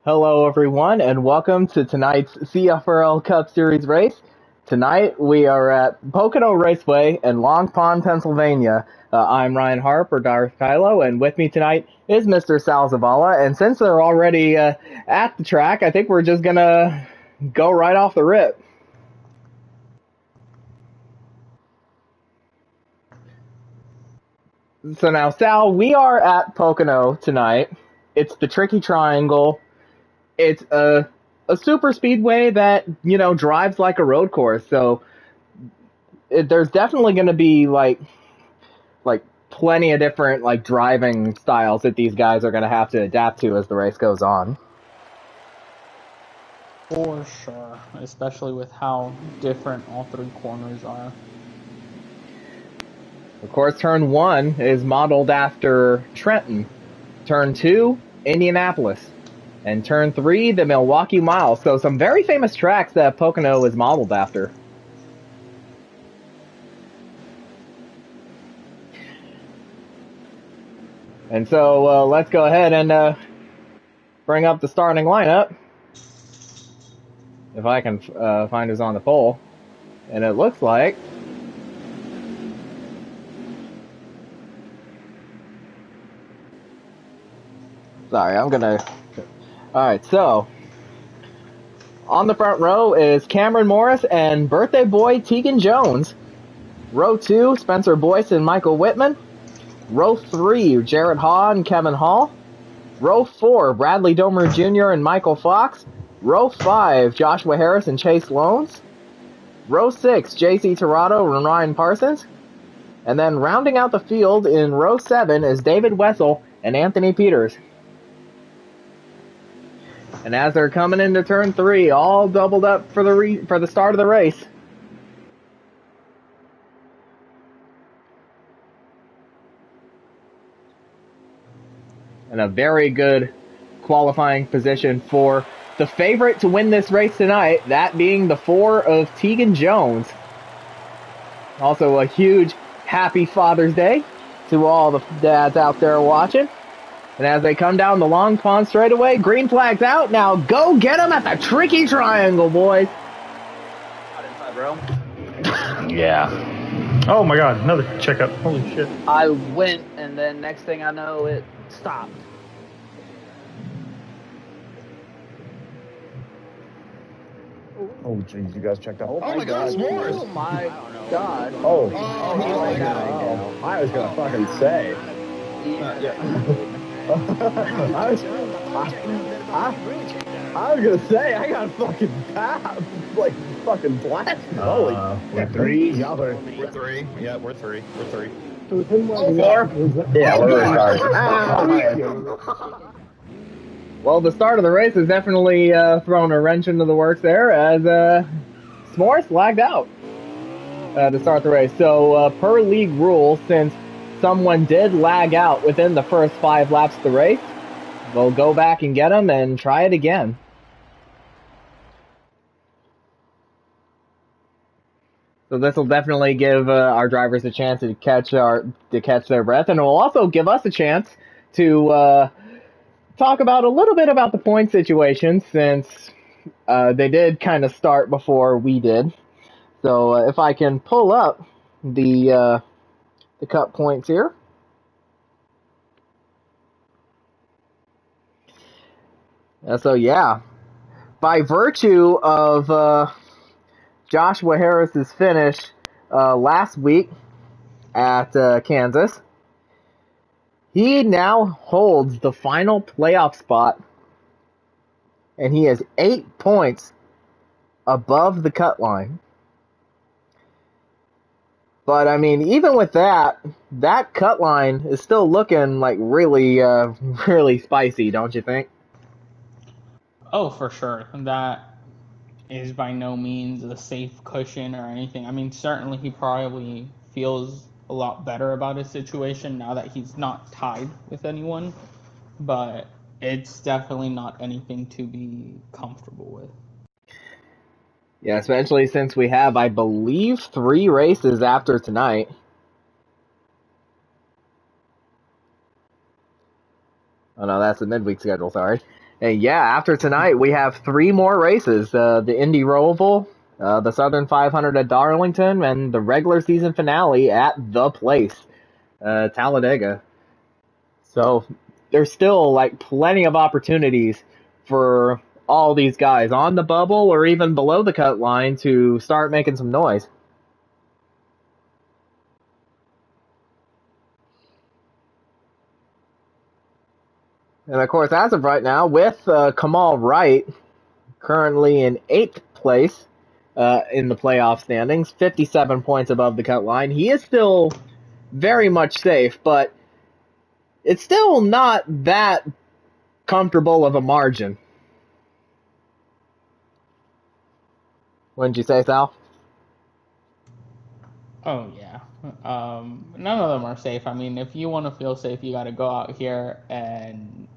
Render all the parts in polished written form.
Hello, everyone, and welcome to tonight's CFRL Cup Series race. Tonight, we are at Pocono Raceway in Long Pond, Pennsylvania. I'm Ryan Harp, or Darth Kylo, and with me tonight is Mr. Sal Zavala. And since they're already at the track, I think we're just going to go right off the rip. So now, Sal, we are at Pocono tonight. It's the Tricky Triangle. It's a super speedway that, drives like a road course. So there's definitely going to be like plenty of different driving styles that these guys are going to have to adapt to as the race goes on. For sure, especially with how different all three corners are. Of course, turn 1 is modeled after Trenton. Turn 2, Indianapolis. And turn 3, the Milwaukee Mile. So some very famous tracks that Pocono is modeled after. And so let's go ahead and bring up the starting lineup. If I can find who's on the pole. And it looks like... Sorry, I'm going to... Alright, so... On the front row is Cameron Morris and birthday boy Tegan Jones. Row 2, Spencer Boyce and Michael Whitman. Row 3, Jared Haw and Kevin Hall. Row 4, Bradley Domer Jr. and Michael Fox. Row 5, Joshua Harris and Chase Loans. Row 6, JC Torado and Ryan Parsons. And then rounding out the field in row 7 is David Wessel and Anthony Peters. And as they're coming into turn 3, all doubled up for the start of the race. And a very good qualifying position for the favorite to win this race tonight, that being the 4 of Tegan Jones. Also a huge happy Father's Day to all the dads out there watching. And as they come down the Long Pond straightaway, green flag's out. Now go get them at the Tricky Triangle, boys. Out inside, bro. Yeah. Oh my god, another checkup. Holy shit. I went, and then next thing I know, it stopped. Oh, jeez, you guys checked out. Oh my God, Morris! Oh my God! Oh, I was gonna fucking say. I was gonna say, I got fucking fucking blasted. Holy. We're 3. We're 3. Yeah, we're 3. We're 3. Yeah, we're Well, the start of the race has definitely thrown a wrench into the works there as S'mores lagged out to start the race. So per league rules, since someone did lag out within the first 5 laps of the race, they'll go back and get them and try it again. So this will definitely give our drivers a chance to catch their breath, and it will also give us a chance to talk about a little bit about the point situation, since they did kind of start before we did. So if I can pull up the cup points here. So yeah, by virtue of Joshua Harris's finish last week at Kansas, he now holds the final playoff spot, and he is 8 points above the cut line. But, I mean, even with that cut line is still looking like really, really spicy, don't you think? Oh, for sure. That is by no means a safe cushion or anything. I mean, certainly he probably feels a lot better about his situation now that he's not tied with anyone, but it's definitely not anything to be comfortable with. Yeah, especially since we have, I believe, 3 races after tonight. Oh no, that's the midweek schedule, sorry. And yeah, after tonight, we have 3 more races. The Indy Roval, the Southern 500 at Darlington, and the regular season finale at The Place, Talladega. So there's still like plenty of opportunities for all these guys on the bubble or even below the cut line to start making some noise. And of course, as of right now, with Kamal Wright currently in 8th place in the playoff standings, 57 points above the cut line, he is still very much safe, but it's still not that comfortable of a margin. Wouldn't you say, Sal? Oh yeah. None of them are safe. I mean, if you want to feel safe, you got to go out here and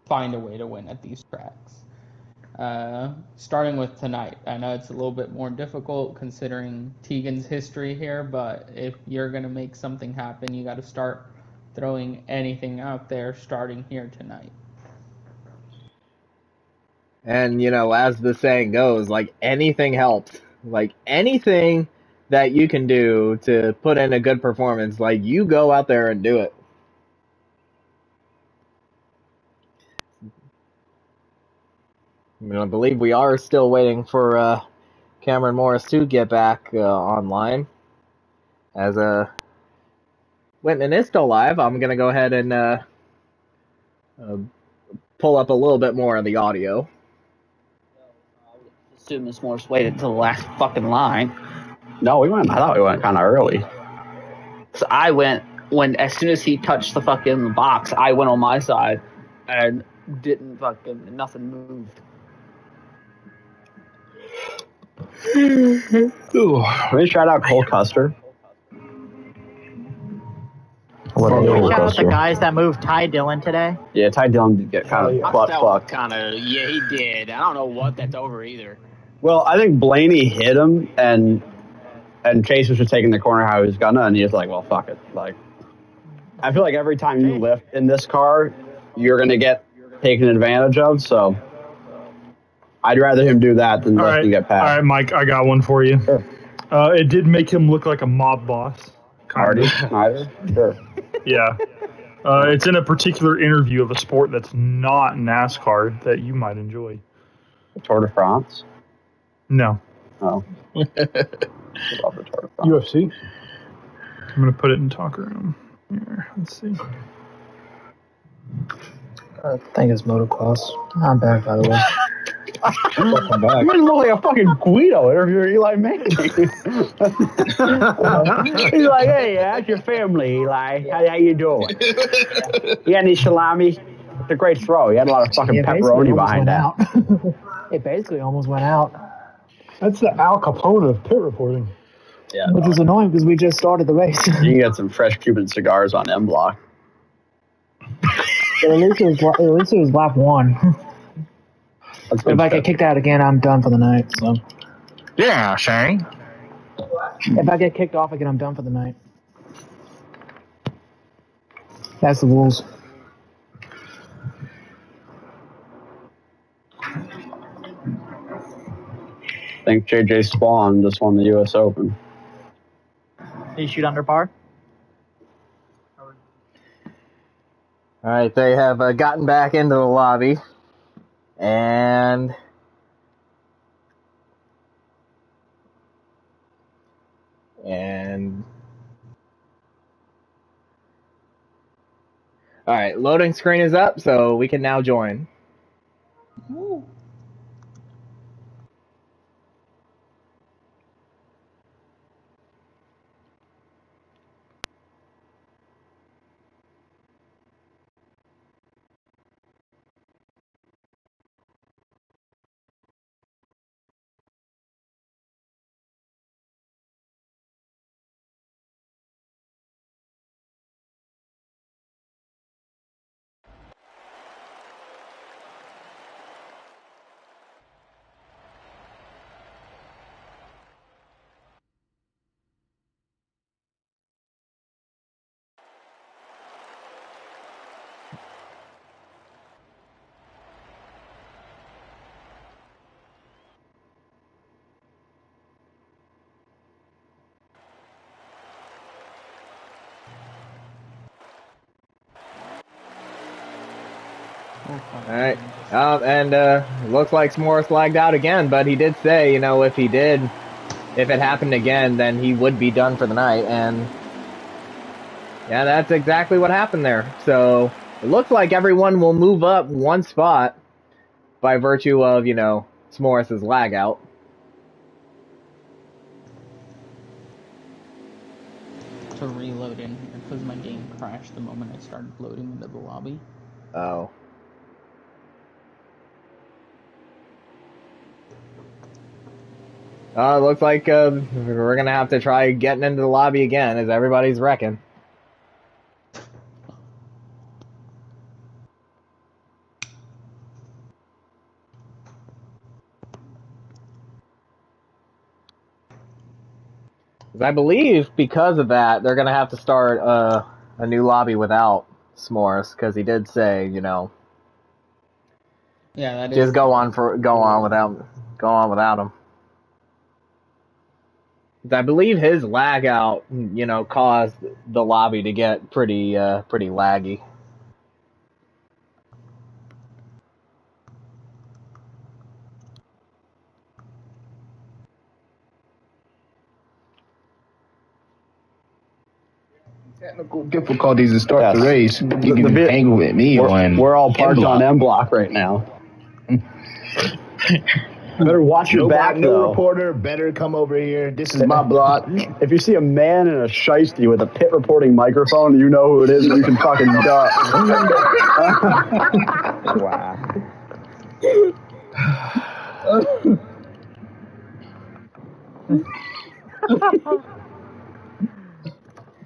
find a way to win at these tracks. Starting with tonight, I know it's a little bit more difficult considering Tegan's history here, but if you're gonna make something happen, you got to start throwing anything out there starting here tonight. And, you know, as the saying goes, like, anything helps. Like, anything that you can do to put in a good performance, like, you go out there and do it. I mean, I believe we are still waiting for Cameron Morris to get back online. As Whitman is still live, I'm going to go ahead and pull up a little bit more of the audio. Assume Miss Morris waited till the last fucking line. No, I thought we went kind of early. So I went as soon as he touched the fucking box, I went on my side and nothing moved. We shout out Cole Custer. Shout out the guys that moved Ty Dillon today. Yeah, Ty Dillon did get kind of butt fucked. Yeah, he did. I don't know what that's over either. Well, I think Blaney hit him, and Chase was just taking the corner how he was gonna, and he was like, well, fuck it. Like, I feel like every time you lift in this car, you're gonna get taken advantage of, so I'd rather him do that than let him get past. All right, Mike, I got one for you. Sure. It did make him look like a mob boss. Hardy Snyder? Sure. Yeah. It's in a particular interview of a sport that's not NASCAR that you might enjoy. Tour de France? No. Oh. I love the Tour de France. UFC? I'm going to put it in talk room. Here, let's see. I think it's motocross. I'm back, by the way. Welcome back. You look like a fucking Guido interviewer, Eli Manning. He's like, hey, how's your family, Eli? How you doing? You got any salami? It's a great throw. You had a lot of fucking pepperoni behind that. It basically almost went out. That's the Al Capone of pit reporting. Yeah, which is annoying because we just started the race. You can get some fresh Cuban cigars on M Block. But at least it was lap 1. If I get kicked out again, I'm done for the night. So. Yeah, Shane. If I get kicked off again, I'm done for the night. That's the rules. I think JJ Spawn just won the U.S. Open. Did he shoot under par? All right, they have gotten back into the lobby, and all right, loading screen is up, so we can now join. Woo. Alright. Looks like S'mores lagged out again, but he did say, you know, if it happened again, then he would be done for the night, and yeah, that's exactly what happened there. So, it looks like everyone will move up one spot by virtue of, you know, S'mores' lag out. To reload in here, because my game crashed the moment I started loading into the lobby. Oh. It looks like we're gonna have to try getting into the lobby again as everybody's wrecking. I believe because of that, they're gonna have to start a new lobby without S'mores, because he did say, you know, yeah, that just is go on without him. I believe his lag out, you know, caused the lobby to get pretty laggy. Technical difficulties to start the race. You can hang with me on. We're all parked on M block right now. Better watch your back, no though. reporter, better come over here. This is my block. If you see a man in a shiesty with a pit reporting microphone, you know who it is, and you can fucking duck. Wow.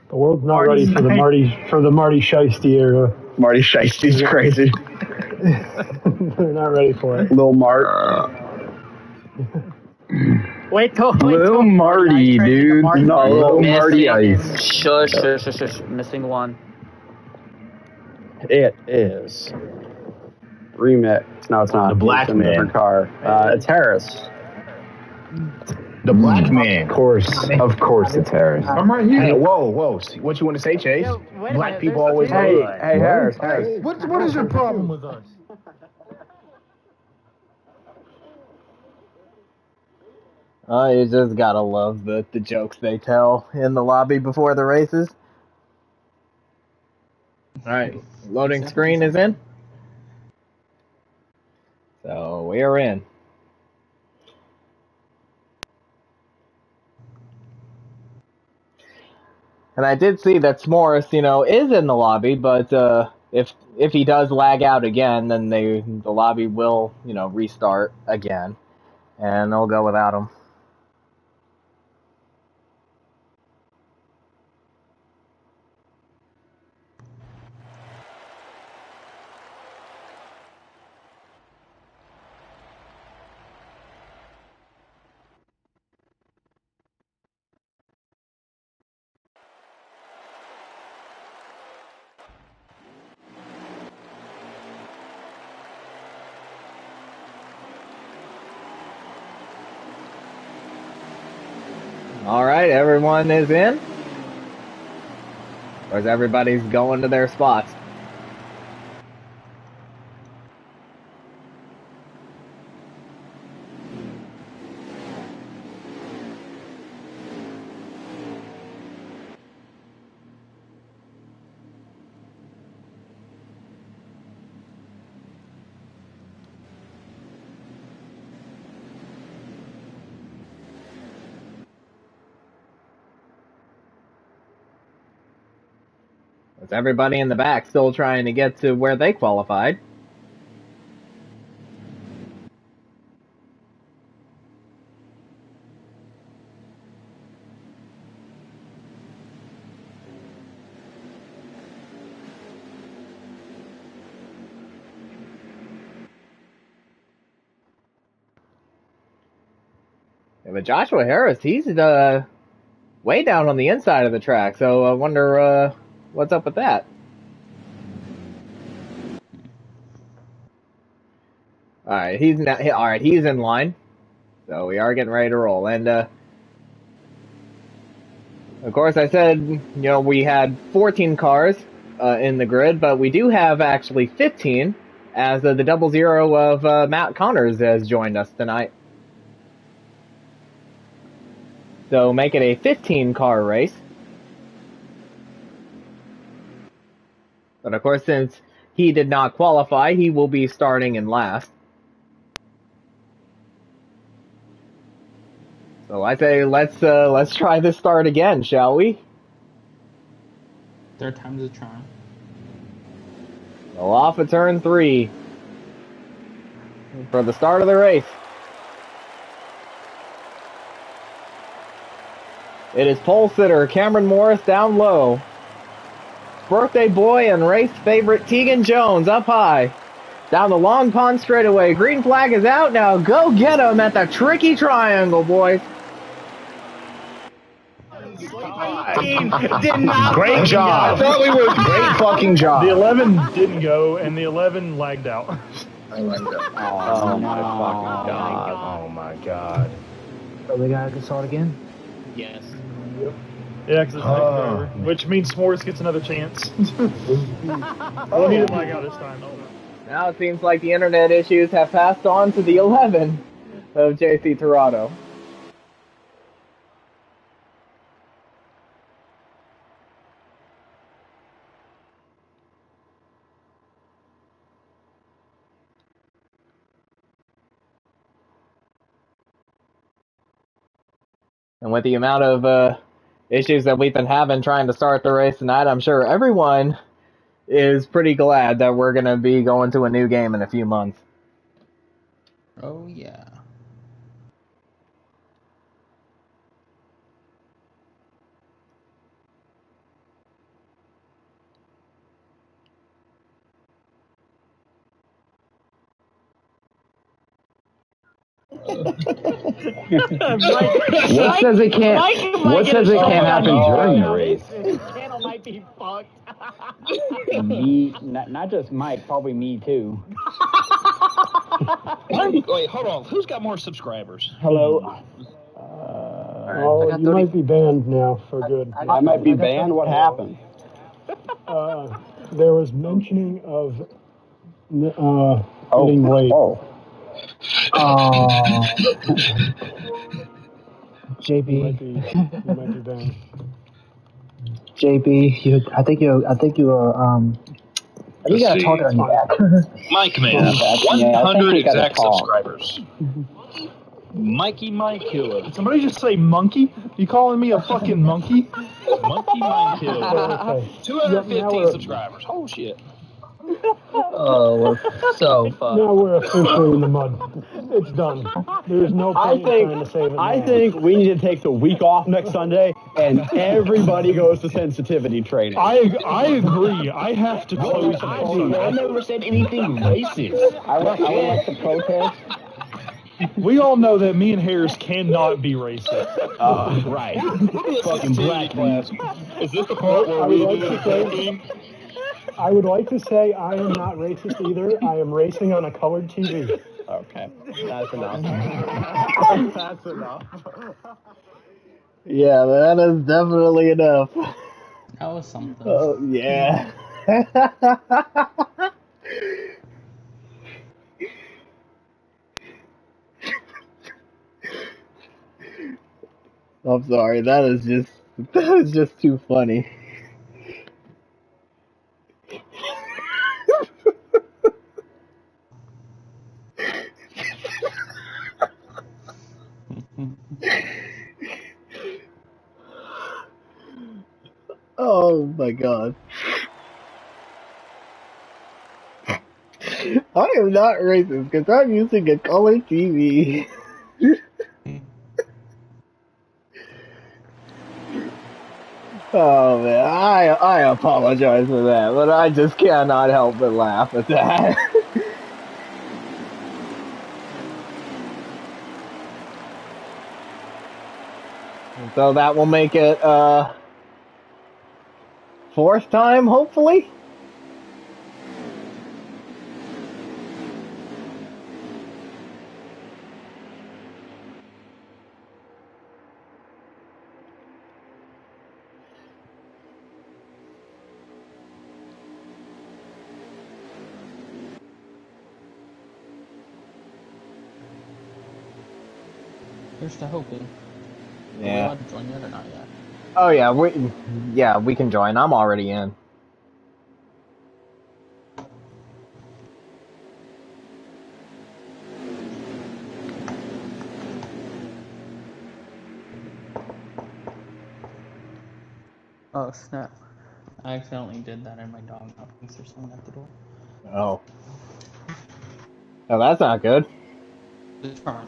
The world's not ready for the Marty Shiesty era. Marty Shiesty's crazy. They're not ready for it. Lil Mart. Wait till Lil Marty, dude. No, Lil Marty Ice. Shush. Missing one. It is. Remix. No, it's not. The black it's in a different car. It's Harris. The black man. Of course it's Harris. I'm right here. Hey, whoa. What you want to say, Chase? Yo, wait a Black minute, people there's always. Hey, Harris. What is your problem with us? You just gotta love the jokes they tell in the lobby before the races. Alright, loading screen is in. So, we are in. And I did see that S'mores, you know, is in the lobby, but if he does lag out again, then the lobby will, you know, restart again, and they'll go without him. Alright, everyone is in? Or is everybody's going to their spots? Is everybody in the back still trying to get to where they qualified? Yeah, but Joshua Harris, he's way down on the inside of the track, so I wonder what's up with that. Alright, he's in line. So we are getting ready to roll. And of course I said, you know, we had 14 cars in the grid, but we do have actually 15 as the 00 of Matt Connors has joined us tonight. So make it a 15-car race. But of course, since he did not qualify, he will be starting in last. So I say let's try this start again, shall we? Third time's a charm. So off of turn 3 for the start of the race. It is pole sitter Cameron Morris down low. Birthday boy and race favorite Tegan Jones up high. Down the Long Pond straightaway. Green flag is out. Now go get him at the tricky triangle, boys. Great job. I thought we were great fucking job. The 11 didn't go, and the 11 lagged out. I like that. Oh my fucking god. Oh my god. So we gotta start again? Yes. Yeah, because it's over, which means S'mores gets another chance. Well, he didn't lag out this time. Now it seems like the internet issues have passed on to the 11 of JC Torado. And with the amount of issues that we've been having trying to start the race tonight, I'm sure everyone is pretty glad that we're going to be going to a new game in a few months. Oh, yeah. What says it can't? What says it can't happen during the race? His channel might be fucked. Me, not just Mike, probably me too. Wait, hold on. Who's got more subscribers? Hello. Oh, you might be banned now for good. I might be banned? What happened? There was mentioning of getting late. JB. You might be banned. JB, I think you got a target on your back. Mike Man, 100 exact subscribers. Mikey Mike Killer. Did somebody just say monkey? You calling me a fucking monkey? Monkey Mike Killer. 215 subscribers. Oh shit. Oh, we're so fucked. Now we're officially in the mud. It's done. There's no point in trying to save it. I think we need to take the week off next Sunday, and everybody goes to sensitivity training. I agree. I have to close next Sunday. I never said anything racist. I would like to protest. We all know that me and Harris cannot be racist. Right. Fucking black class. Is this the part where we do the thing? I would like to say I am not racist either. I am racing on a colored TV. Okay, that's enough. That's enough. Yeah, that is definitely enough. That was something. Oh, yeah. I'm sorry, that is just too funny. Oh my god. I am not racist because I'm using a color TV. Oh man, I apologize for that, but I just cannot help but laugh at that. So that will make it fourth time, hopefully. Here's to hoping. Are we Yeah. allowed to join yet or not yet? Oh yeah, we can join. I'm already in. Oh snap! I accidentally did that in my dog now. Thinks there's someone at the door. Oh. Oh, that's not good. It's fine.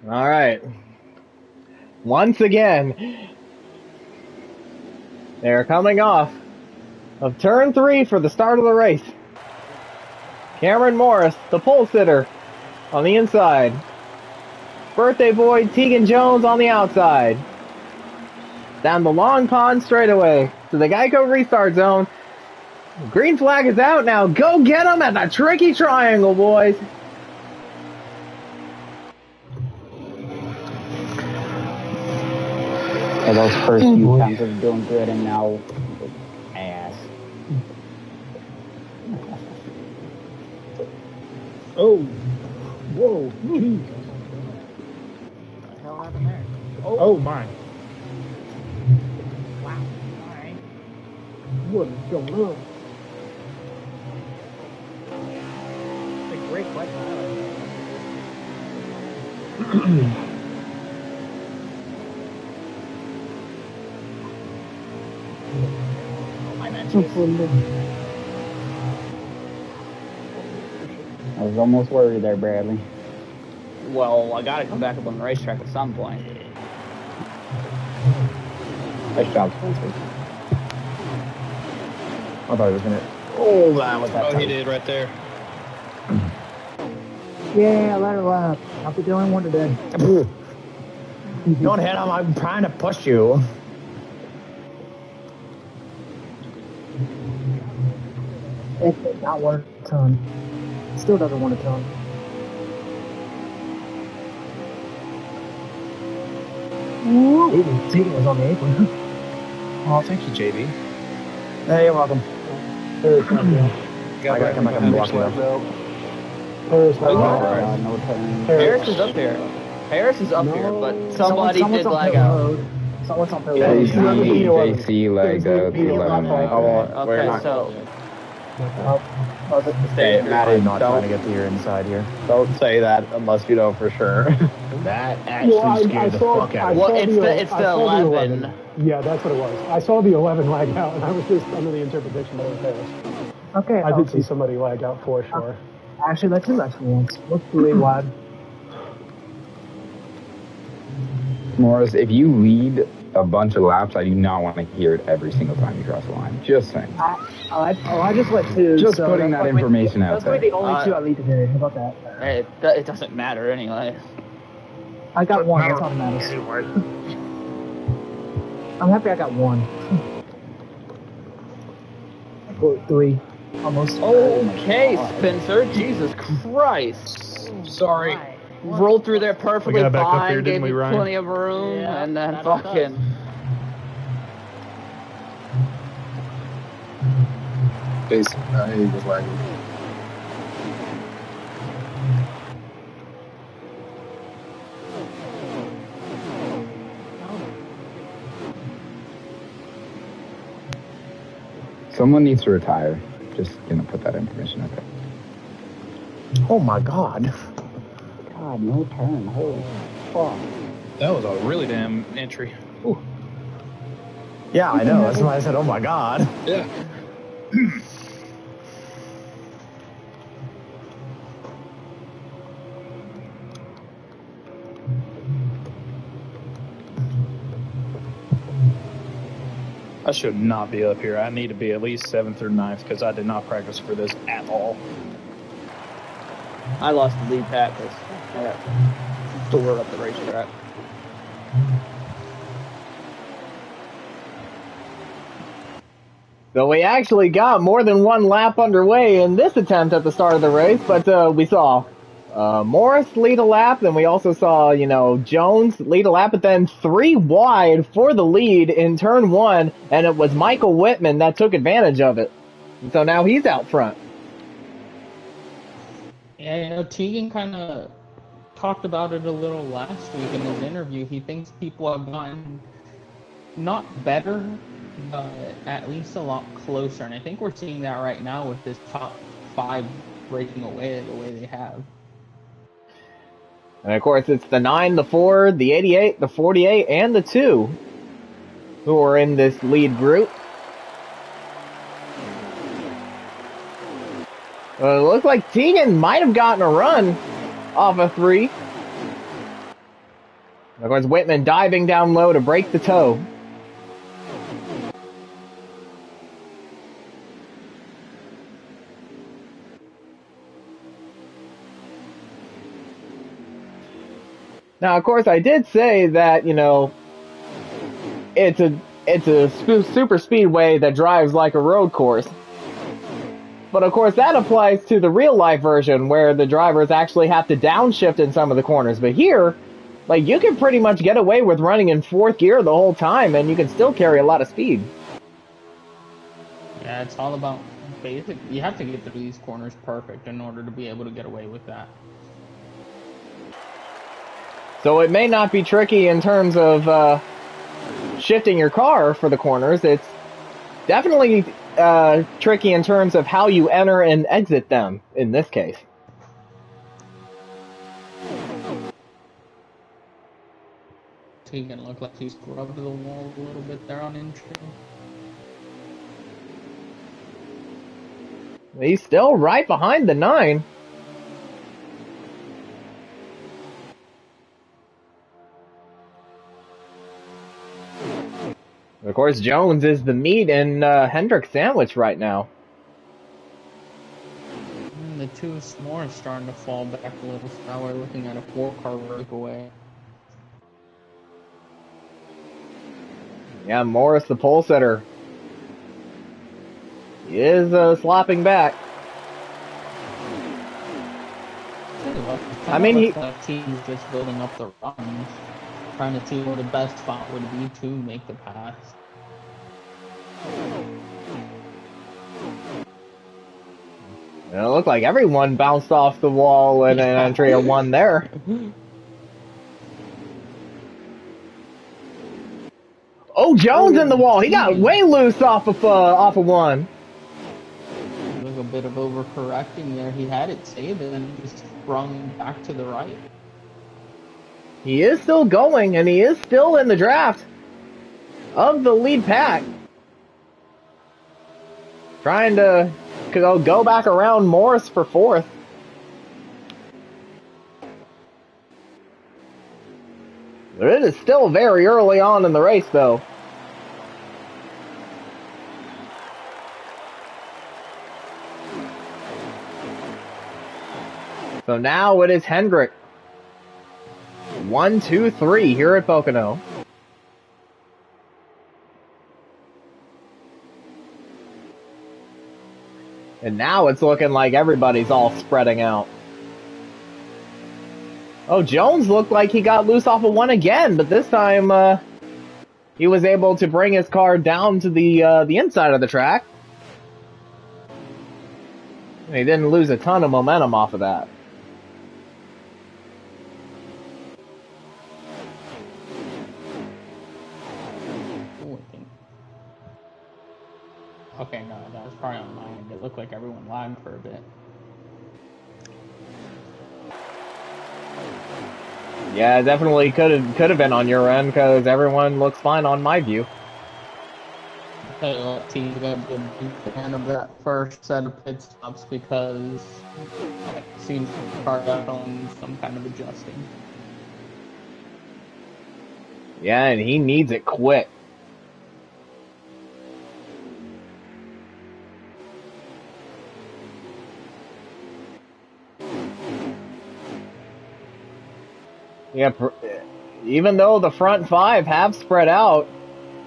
All right. Once again, they're coming off of turn 3 for the start of the race. Cameron Morris, the pole sitter, on the inside. Birthday boy Tegan Jones on the outside. Down the long pond straightaway to the Geico restart zone. Green flag is out now. Go get him at the tricky triangle, boys. So those first few times of doing good and now ass. Oh. Whoa. Jeez. What the hell happened there? Oh my. Wow. Alright. What is going on? It's a great question. I was almost worried there, Bradley. Well, I gotta come back up on the racetrack at some point. Nice job, Spencer. I thought he was gonna. Oh, that was that. Oh, he did right there. Yeah, let her lap. I'll be the only one today. Don't hit him. I'm trying to push you. It did not want a ton. Still doesn't want a ton. Ooh, Tegan was on the apron. Oh, thank you, JB. Hey, you're welcome. There's I gotta come back and block you up. Harris is up here. Harris is up here, but somebody did lag out. Someone's on pit JC, road. JC lagged out the 11 lag. Okay, so Hey, Maddie, not trying to get to your inside here. Don't say that unless you know for sure. That actually scared the fuck out of me. Well, it's the 11. Yeah, that's what it was. I saw the 11 lag out, and I was just under the interpretation that it was Harris. Okay, I did see somebody lag out for sure. Actually, let's do that for once. Let's do it wide. Morris, if you lead a bunch of laps, I do not want to hear it every single time you cross the line. Just saying. I just went two. Just so putting that information out there. That's the only two I lead today. How about that? It doesn't matter anyway. I got one. That's all that matters. I'm happy I got one. Or 3. Almost. Okay, Spencer. Jesus Christ. Sorry. Rolled through there perfectly got back up fine, here, gave didn't we, me Ryan? plenty of room, and then fucking... Basically, he was like, Someone needs to retire. Just gonna put that information out there. Oh my god. God, no turn. Holy fuck. That was a really damn entry. Ooh. Yeah, I know. That's why I said, oh my god. Yeah. I should not be up here. I need to be at least 7th or 9th because I did not practice for this at all. I lost the lead pack because I got tore up the racetrack. So we actually got more than one lap underway in this attempt at the start of the race, but we saw Morris lead a lap, then we also saw, Jones lead a lap, but then 3 wide for the lead in turn 1, and it was Michael Whitman that took advantage of it. And so now he's out front. Yeah, Tegan kind of talked about it a little last week in his interview. He thinks people have gotten not better, but at least a lot closer. And I think we're seeing that right now with this top 5 breaking away the way they have. And of course, it's the 9, the 4, the 88, the 48, and the 2 who are in this lead group. It looks like Tegan might have gotten a run off a 3. Of course, Whitman diving down low to break the toe. Now, of course, I did say that, it's a super speedway that drives like a road course. But of course, that applies to the real life version where the drivers actually have to downshift in some of the corners. But here, you can pretty much get away with running in 4th gear the whole time and you can still carry a lot of speed. Yeah, it's all about basic. You have to get through these corners perfect in order to be able to get away with that. So it may not be tricky in terms of shifting your car for the corners. It's definitely tricky in terms of how you enter and exit them in this case. Tegan looked like he's rubbed the wall a little bit there on intro. He's still right behind the 9. Of course, Jones is the meat in Hendrick's sandwich right now. And the 2 S'mores starting to fall back a little, so now we're looking at a 4-car breakaway. Yeah, Morris, the pole setter, he is slopping back. I mean, team's just building up the runs, trying to see where the best spot would be to make the pass. It looked like everyone bounced off the wall in an entry of 1 there. Oh, Jones in the wall. He got way loose off of 1. There's a bit of overcorrecting there. He had it saved and then just sprung back to the right. He is still going, and he is still in the draft of the lead pack. Trying to go back around Morris for 4th. But it is still very early on in the race, though. So now it is Hendrick. 1, 2, 3 here at Pocono. And now it's looking like everybody's all spreading out. Oh, Jones looked like he got loose off of 1 again, but this time he was able to bring his car down to the inside of the track. And he didn't lose a ton of momentum off of that. Okay, no, that was probably on my end. It looked like everyone lagged for a bit. Yeah, definitely could have been on your end because everyone looks fine on my view. I tell you what, team's gonna be a big fan of that first set of pit stops because it seems the car definitely needs some kind of adjusting. Yeah, and he needs it quick. Yeah, even though the front 5 have spread out,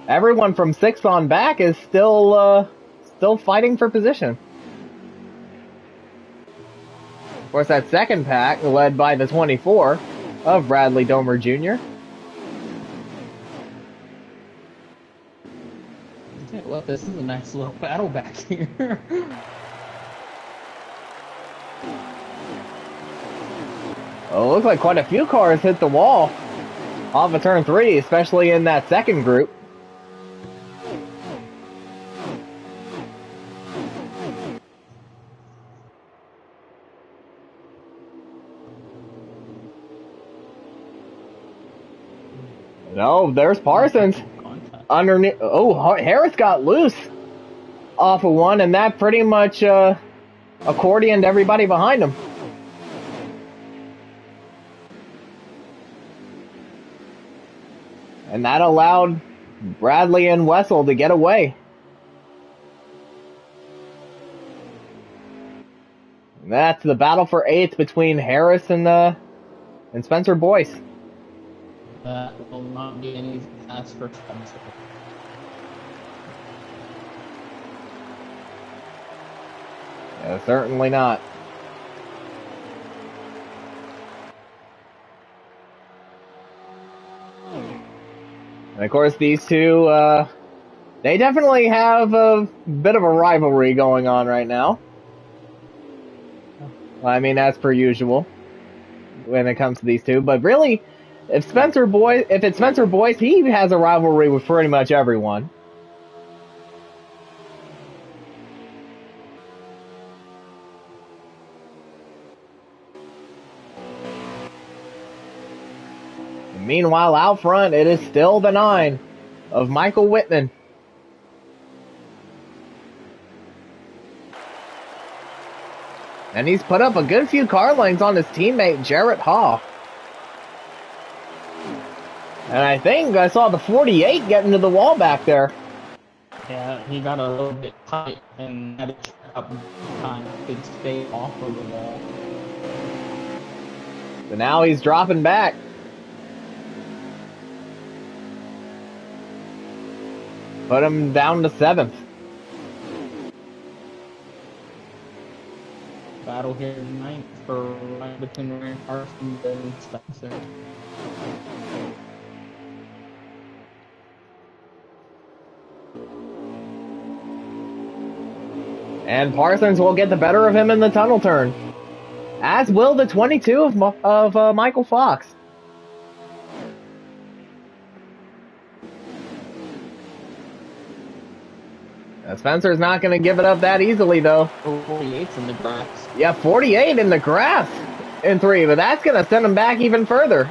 everyone from 6 on back is still fighting for position. Of course, that second pack, led by the 24 of Bradley Domer Jr. Look, this is a nice little battle back here. Oh, it looks like quite a few cars hit the wall off of turn 3, especially in that second group. No, there's Parsons. Underneath. Oh, Harris got loose off of one, and that pretty much accordioned everybody behind him. And that allowed Bradley and Wessel to get away. And that's the battle for 8th between Harris and Spencer Boyce. That will not be an easy task for Spencer. Yeah, certainly not. And of course, these two, they definitely have a bit of a rivalry going on right now. I mean, as per usual when it comes to these two. But really, if it's Spencer Boyce, he has a rivalry with pretty much everyone. And meanwhile, out front, it is still the 9 of Michael Whitman. And he's put up a good few car lengths on his teammate, Jarrett Haw. And I think I saw the 48 get into the wall back there. Yeah, he got a little bit tight and had to check up time to stay off of the wall. So now he's dropping back. Put him down to 7th. Battle here tonight for right between Ryan Parsons and Spencer. And Parsons will get the better of him in the tunnel turn. As will the 22 of Michael Fox. Spencer's not going to give it up that easily, though. 48's in the grass. Yeah, 48 in the grass in 3, but that's going to send him back even further.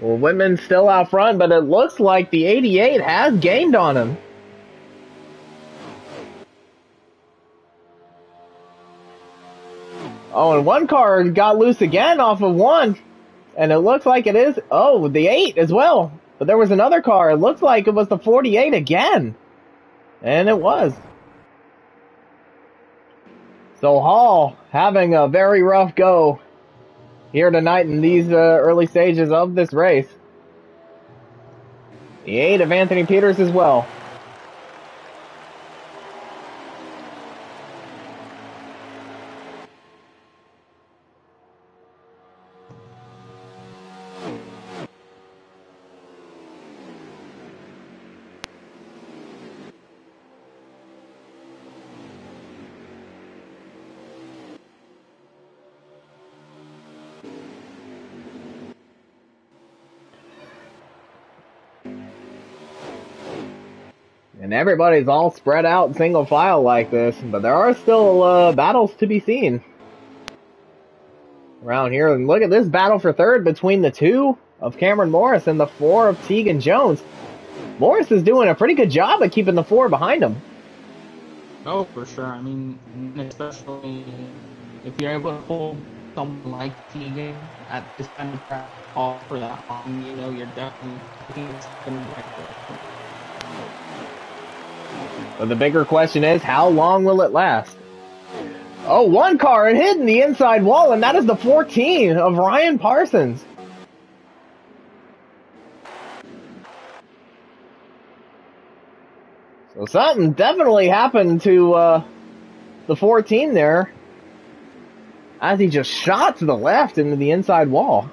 Well, Whitman's still out front, but it looks like the 88 has gained on him. Oh, and one car got loose again off of 1. And it looks like it is, oh, the 8 as well. But there was another car. It looks like it was the 48 again. And it was. So Hall having a very rough go here tonight in these early stages of this race. The 8 of Anthony Peters as well. And everybody's all spread out in single file like this, but there are still battles to be seen around here. And look at this battle for 3rd between the 2 of Cameron Morris and the 4 of Tegan Jones. Morris is doing a pretty good job at keeping the 4 behind him. Oh, for sure. I mean, especially if you're able to hold someone like Tegan at this kind of track. call for that long, you know you're definitely taking a step in the right direction. But the bigger question is, how long will it last? Oh, one car had hit in the inside wall, and that is the 14 of Ryan Parsons. So something definitely happened to the 14 there, as he just shot to the left into the inside wall.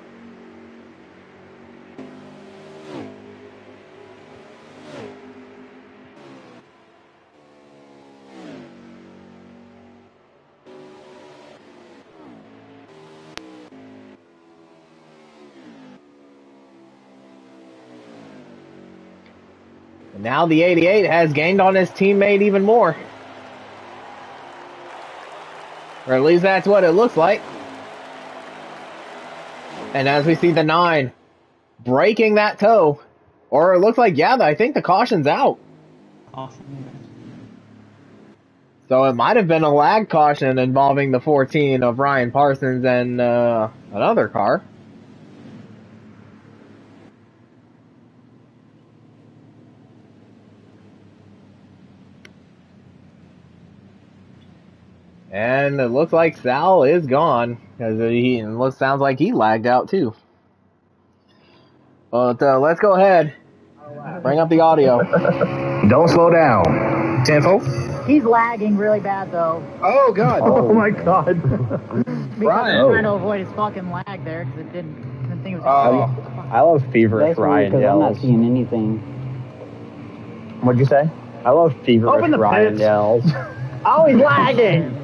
And now the 88 has gained on his teammate even more. Or at least that's what it looks like. And as we see the 9 breaking that toe, or it looks like, yeah, I think the caution's out. So it might have been a lag caution involving the 14 of Ryan Parsons and another car. And it looks like Sal is gone, because sounds like he lagged out too. But let's go ahead. Bring up the audio. Don't slow down. Tempo. He's lagging really bad, though. Oh, God. Oh, my God. Because I'm trying to avoid his fucking lag there, because it didn't think it was I love feverish Ryan yells. I'm not seeing anything. What'd you say? I love feverish Ryan yells. Oh, he's lagging!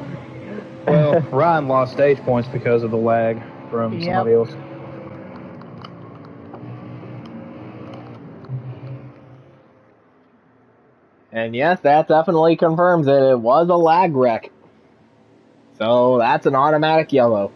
Well, Ryan lost stage points because of the lag from somebody else. And yes, that definitely confirms it. It was a lag wreck. So that's an automatic yellow.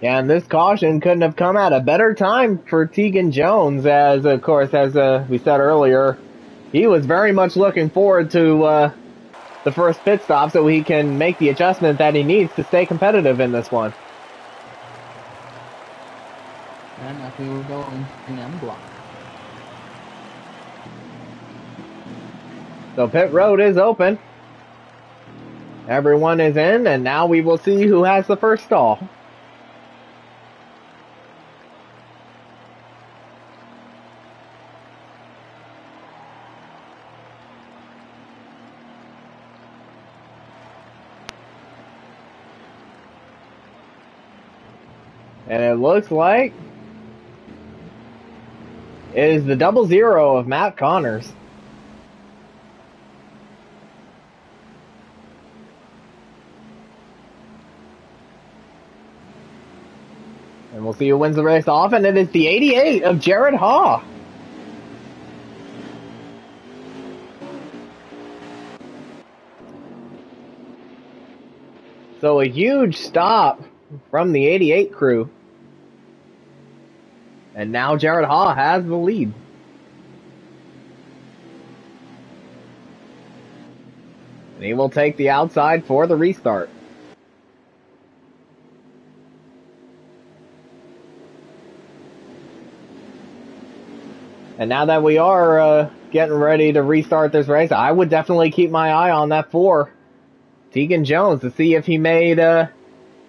Yeah, and this caution couldn't have come at a better time for Tegan Jones, as, of course, as we said earlier, he was very much looking forward to the first pit stop so he can make the adjustment that he needs to stay competitive in this one. And if we were going in M block. So pit road is open. Everyone is in, and now we will see who has the first stall. And it looks like it is the 00 of Matt Connors. And we'll see who wins the race off, and it is the 88 of Jared Haw. So a huge stop from the 88 crew. And now Jared Haw has the lead. And he will take the outside for the restart. And now that we are getting ready to restart this race, I would definitely keep my eye on that 4, Tegan Jones, to see if he made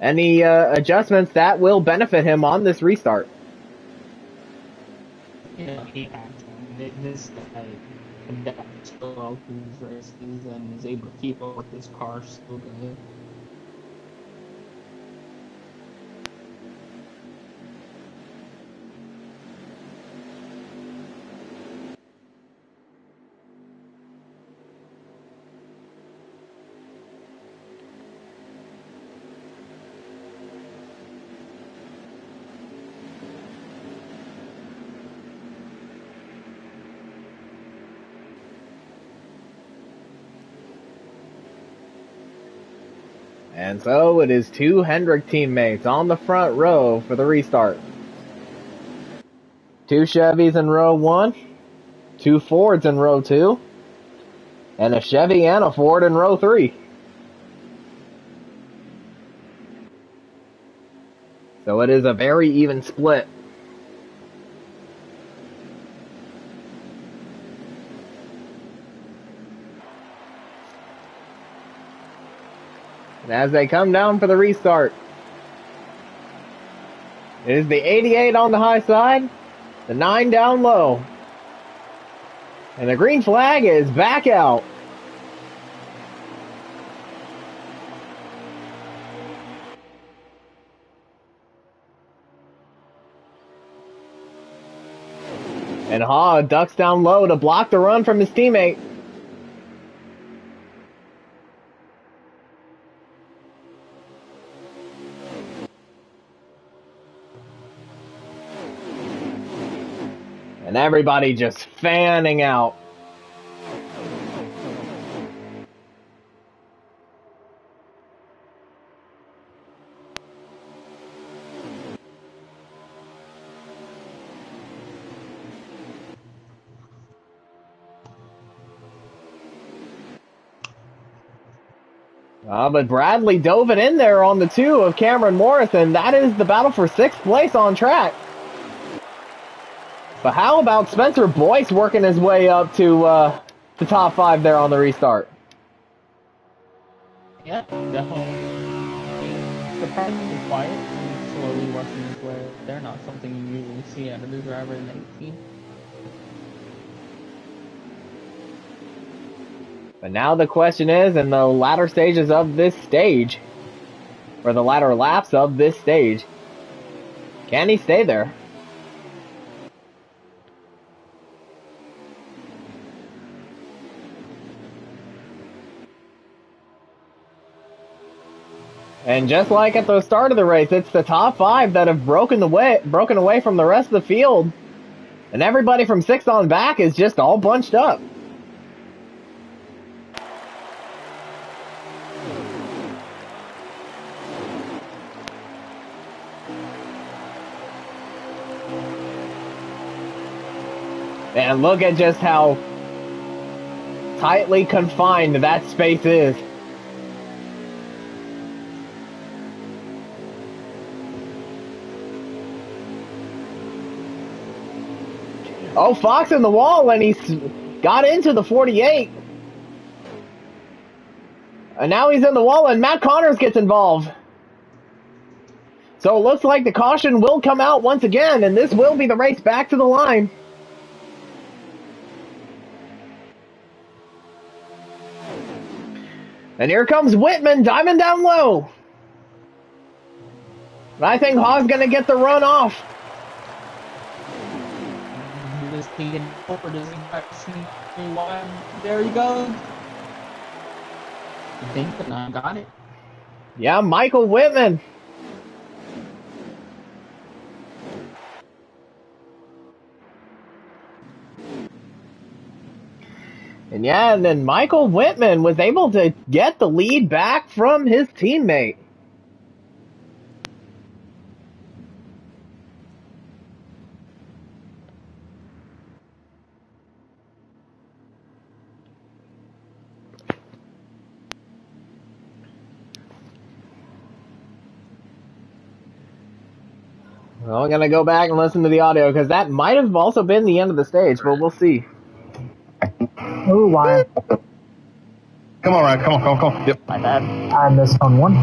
any adjustments that will benefit him on this restart. Yeah, he has. This guy adapts so well to these races and is able to keep up with his car so good. And so it is 2 Hendrick teammates on the front row for the restart. 2 Chevys in row 1, 2 Fords in row 2, and a Chevy and a Ford in row 3. So it is a very even split. And as they come down for the restart, it is the 88 on the high side, the 9 down low. And the green flag is back out. And Ha ducks down low to block the run from his teammate. And everybody just fanning out. But Bradley dove it in there on the 2 of Cameron Morris, and that is the battle for 6th place on track. But how about Spencer Boyce working his way up to the top 5 there on the restart? Yeah, definitely. Surprisingly quiet and slowly working his way up there. Not something you usually see out of a driver in 18. But now the question is, in the latter stages of this stage, or the latter laps of this stage, can he stay there? And just like at the start of the race, it's the top 5 that have broken away from the rest of the field. And everybody from 6 on back is just all bunched up. And look at just how tightly confined that space is. Oh, Fox in the wall, and he's got into the 48. And now he's in the wall, and Matt Connors gets involved. So it looks like the caution will come out once again, and this will be the race back to the line. And here comes Whitman, diving down low. And I think Ha's going to get the run off. There he goes. I think the 9 got it. Yeah, Michael Whitman. And yeah, and then Michael Whitman was able to get the lead back from his teammate. Well, we're going to go back and listen to the audio because that might have also been the end of the stage, but we'll see. Oh, why? Come on, Ryan. Come on. Yep. My bad. I missed on one.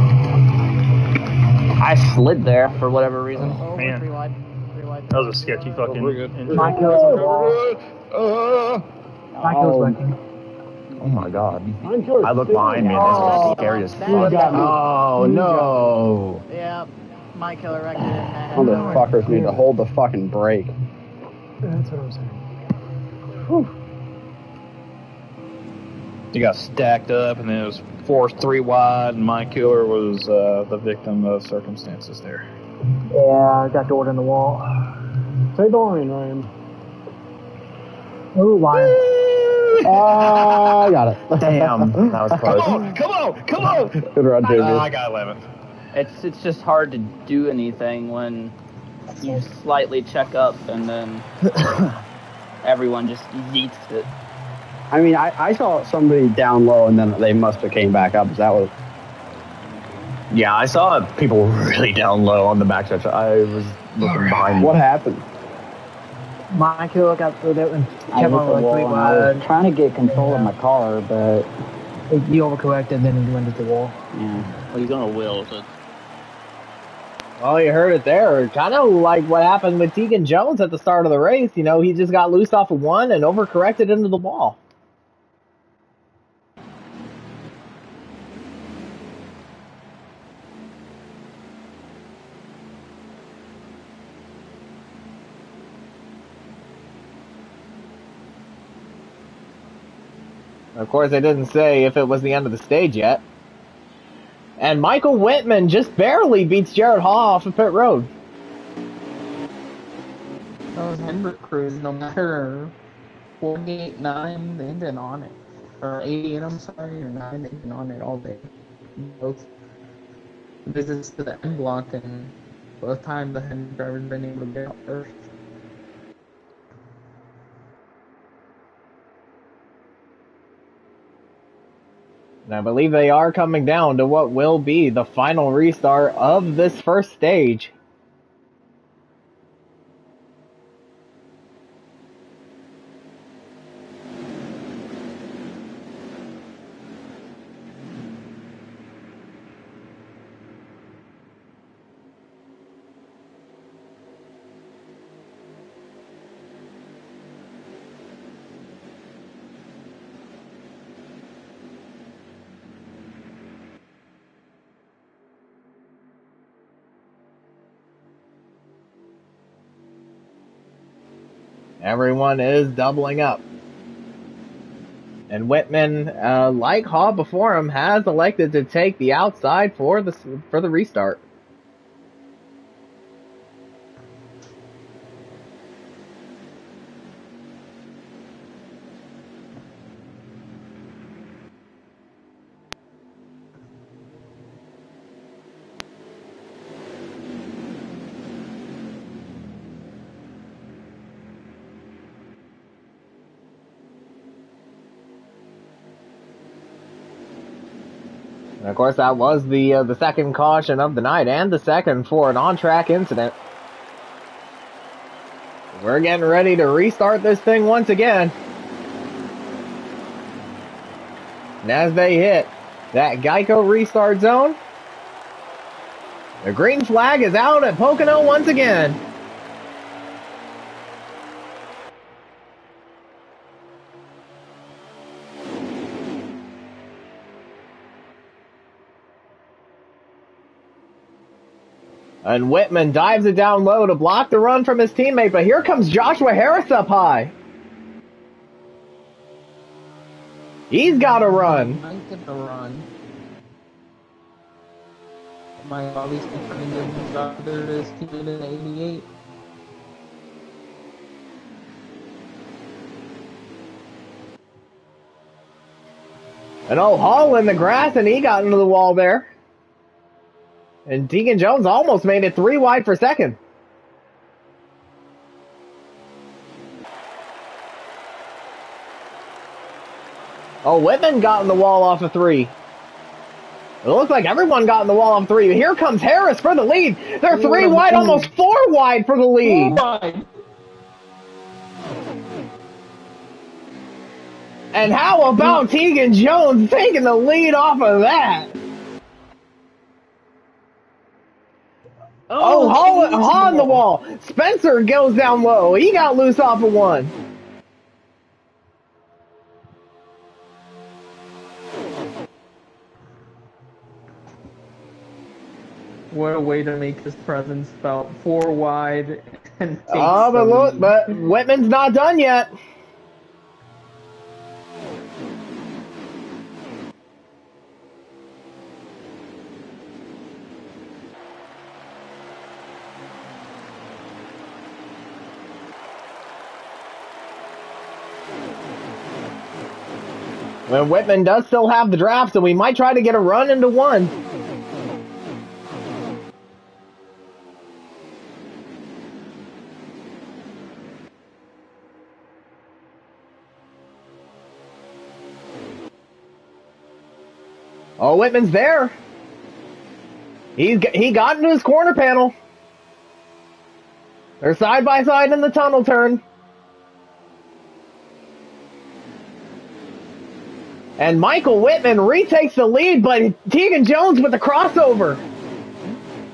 I slid there for whatever reason. Oh, man. 3 wide. That was a sketchy fucking. My kill's on the wall. My kill's working. Oh my god. I look behind me and this is scary as fuck. Oh, no. Yeah, my killer wrecked it. Motherfuckers need to hold the fucking brake. That's what I'm saying. Whew. You got stacked up, and then it was forced 3 wide, and my killer was the victim of circumstances there. Yeah, I got door in the wall. Say the line, Ryan. Oh, Lion. Oh, got it. Damn, that was close. Come on! Good run, Jamie. I got 11th. It's just hard to do anything when you slightly check up and then everyone just yeets it. I mean, I saw somebody down low and then they must have came back up. That was. Yeah, I saw people really down low on the backstretch. I was looking behind me. What happened? My killer got through that and I kept hit on the like wall 3 and I was wide. trying to get control of my car, but You overcorrected, then you went into the wall. yeah. Well, he's gonna will, so Well, you heard it there. Kind of like what happened with Tegan Jones at the start of the race. You know, he just got loose off of one and overcorrected into the wall. Of course, they didn't say if it was the end of the stage yet. And Michael Whitman just barely beats Jared Hall off of pit road. Those Hendrick crews, no matter 48, 9, they've been on it. Or 88, I'm sorry, or 9, they've been on it all day. Both visits to the end block, and both times the Hendrick driver's been able to get out first. And I believe they are coming down to what will be the final restart of this first stage. Everyone is doubling up. And Whitman, like Hall before him, has elected to take the outside for the restart. And of course, that was the second caution of the night, and the second for an on-track incident. We're getting ready to restart this thing once again. And as they hit that Geico restart zone, the green flag is out at Pocono once again. And Whitman dives it down low to block the run from his teammate, but here comes Joshua Harris up high. He's got a run. Might get the run. Might obviously trying to give his brother his teammate in 88. And Hall in the grass, and he got into the wall there. And Tegan Jones almost made it 3 wide for second. Whitman got in the wall off of 3. It looks like everyone got in the wall off 3. Here comes Harris for the lead. They're 3 wide, almost 4 wide for the lead. 4 wide. And how about Tegan Jones taking the lead off of that? Hall on the wall. Spencer goes down low. He got loose off of 1. What a way to make his presence felt. 4 wide and takes but look, but Whitman's not done yet. Well, Whitman does still have the draft, so we might try to get a run into one. Oh, Whitman's there. He got into his corner panel. They're side by side in the tunnel turn. And Michael Whitman retakes the lead, but Tegan Jones with the crossover.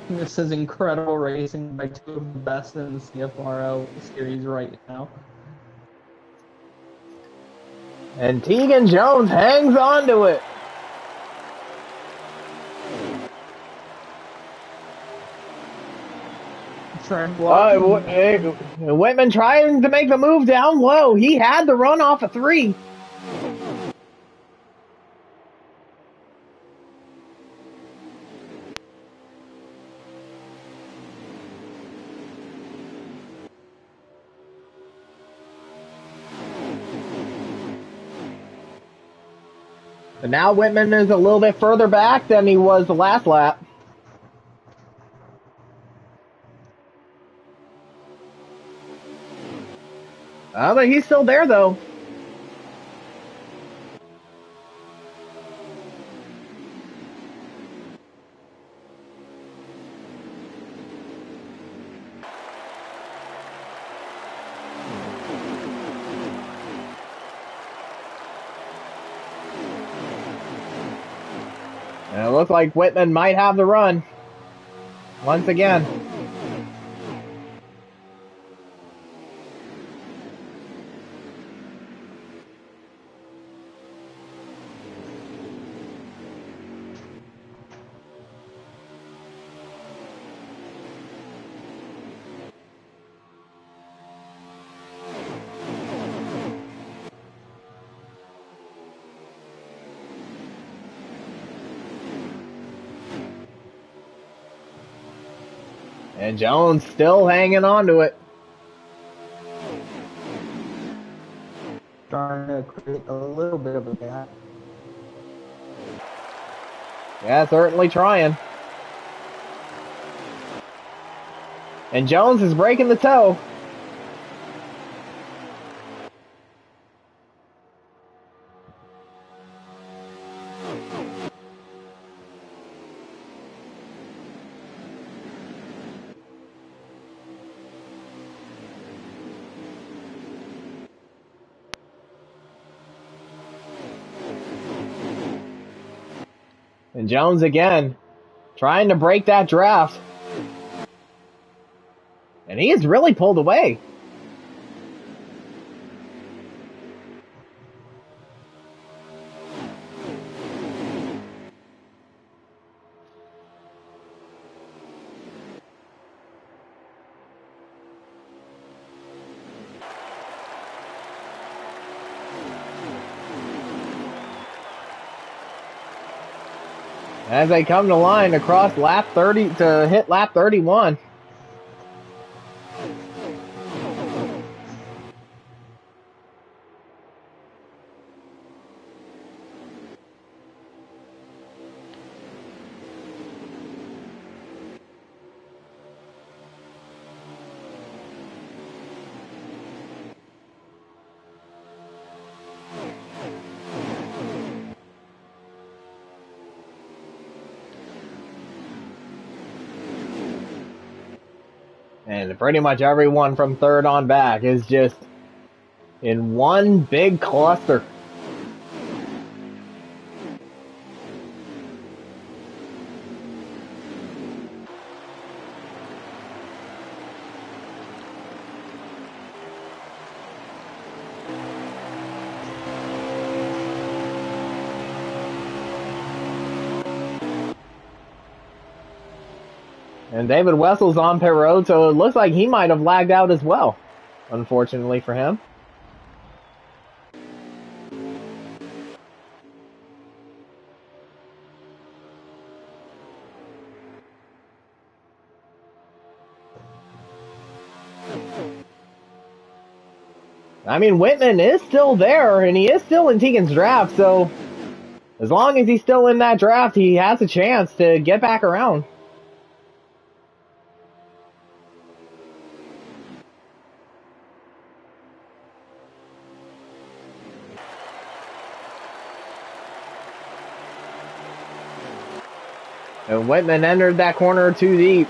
This is incredible racing by two of the best in the CFRL series right now. And Tegan Jones hangs on to it. Whitman trying to make the move down low. He had the run off a 3. But now Whitman is a little bit further back than he was the last lap. But he's still there, though. And it looks like Whitman might have the run once again. And Jones still hanging on to it. Trying to create a little bit of a gap. Yeah, certainly trying. And Jones is breaking the toe. And Jones again, trying to break that draft. And he has really pulled away. As they come to line across lap 30 to hit lap 31. And pretty much everyone from third on back is just in one big cluster. And David Wessel's on pit road, so it looks like he might have lagged out as well, unfortunately for him. I mean, Whitman is still there, and he is still in Tegan's draft, so as long as he's still in that draft, he has a chance to get back around. And Whitman entered that corner too deep.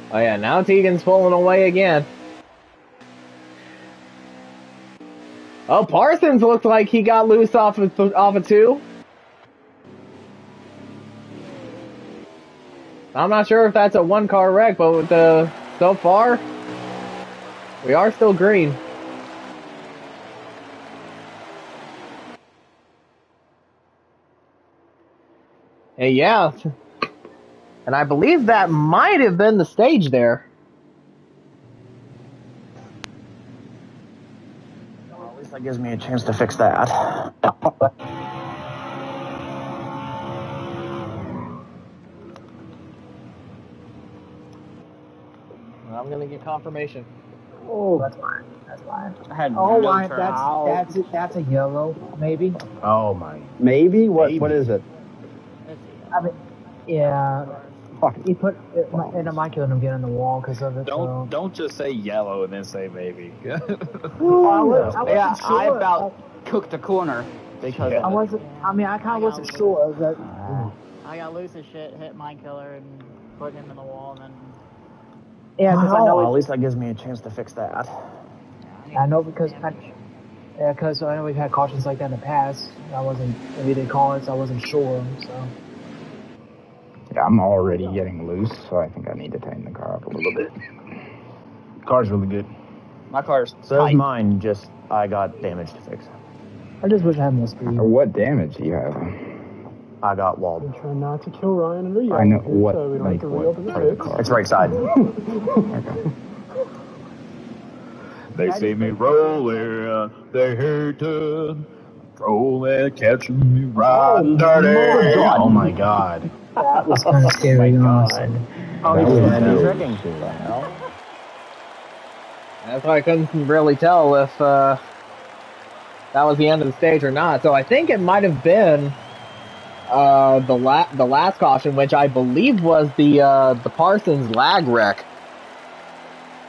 Oh yeah, now Tegan's pulling away again. Oh, Parsons looked like he got loose off of 2. I'm not sure if that's a 1-car wreck, but with so far, we are still green. Hey, yeah. And I believe that might have been the stage there. Well, at least that gives me a chance to fix that. I'm gonna get confirmation. Oh, that's fine. That's fine. I had Oh, no my, turn. that's a yellow, maybe. Oh my. Maybe? What is it? I mean, yeah. He put it might kill him getting on the wall because of it. Don't just say yellow and then say maybe. I wasn't I sure. about cooked a corner because I wasn't. I mean, I kind of wasn't sure that. I got loose as shit, hit Mind Killer, and put him in the wall, and then. Yeah, because I know. Well, at least that gives me a chance to fix that. I know because I know we've had cautions like that in the past. We didn't call it, so I wasn't sure. So. Yeah, I'm already getting loose, so I think I need to tighten the car up a little bit. Car's really good. my car's So is mine, just I got damage to fix. I just wish I had more speed. What damage do you have? I got walled. I'm trying not to kill Ryan and I know what, so we don't like, have to what reopen the part of the fix. car? It's right side. Okay. They see me rolling, they hate to rolling, catching me riding dirty. Oh my god. That was kind of scary. God. Oh, That he's was dead. tricking. That's why I couldn't really tell if that was the end of the stage or not. So I think it might have been the last caution, which I believe was the Parsons lag wreck.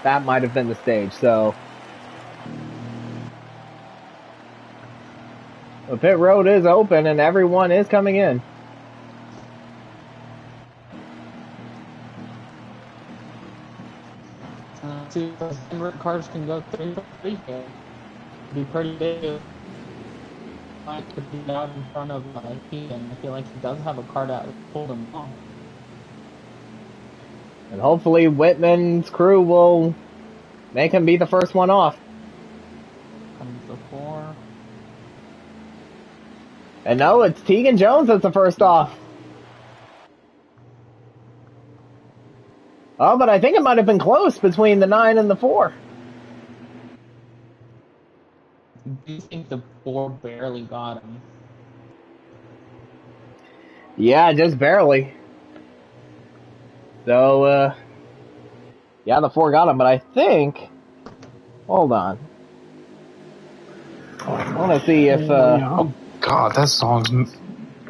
That might have been the stage. So the pit road is open and everyone is coming in. See if those cars can go 3 here. Be pretty big if I could be out in front of Keegan. I feel like he does have a car that pulled him off. And hopefully Whitman's crew will make him be the first one off. Comes the 4. And no, it's Tegan Jones that's the first off. Oh, but I think it might have been close between the 9 and the 4. Do you think the 4 barely got him? Yeah, just barely. So, yeah, the 4 got him, but I think... Hold on. I want to see if... Oh, God, that song's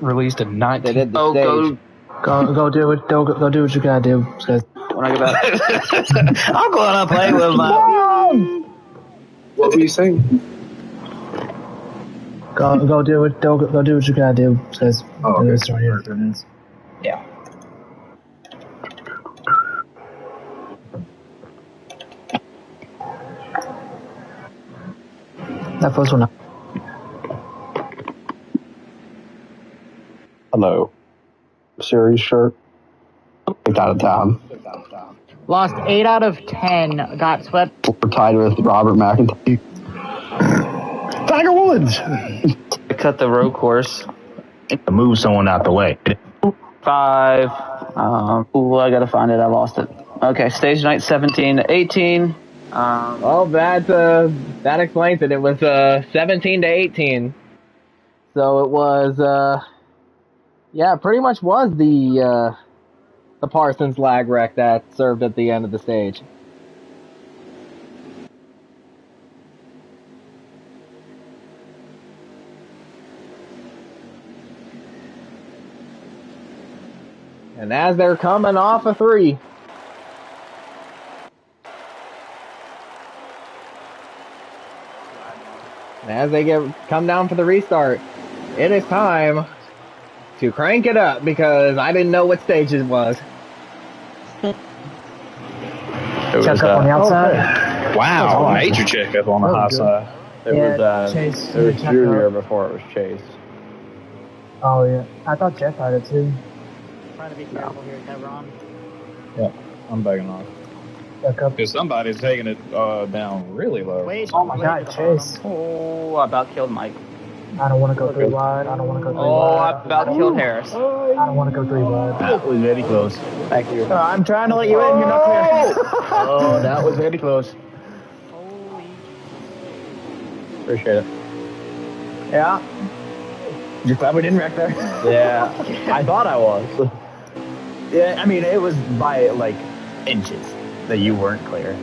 released in 19... They did the stage. Go do it. Go do what you gotta do. When I get back. I'm going to play with my... What were you saying? Go do it. Go do what you gotta do. Says it's right here. Yeah. That first one. Hello. Series shirt. Picked out of town. Lost 8 out of 10. Got swept. We're tied with Robert McIntyre. Tiger Woods. I cut the road course. Move someone out the way. 5. I gotta find it. I lost it. Okay, stage night 17 to 18. Well, that explains it. It was 17 to 18. So it was pretty much was the Parsons lag wreck that served at the end of the stage. And as they're coming off a 3. And as they come down for the restart, it is time to crank it up because I didn't know what stage it was. Check up on the outside. Wow, major check up on the high side. It was Junior before it was Chase. Oh, yeah. I thought Jeff had it, too. Trying to be careful here, Kevron. Yeah, I'm backing off. Check up. Because somebody's taking it down really low. Oh, my God, Chase. Oh, I about killed Mike. I don't want to go 3 wide. I don't want to go 3 wide. Oh, I about killed Harris. I don't want to go 3 wide. That was very close. Thank you. I'm trying to let you in. You're not clear. Oh, that was very close. Appreciate it. Yeah. You're glad we didn't wreck there? Yeah, I thought I was. Yeah, I mean, it was by, like, inches that you weren't clear.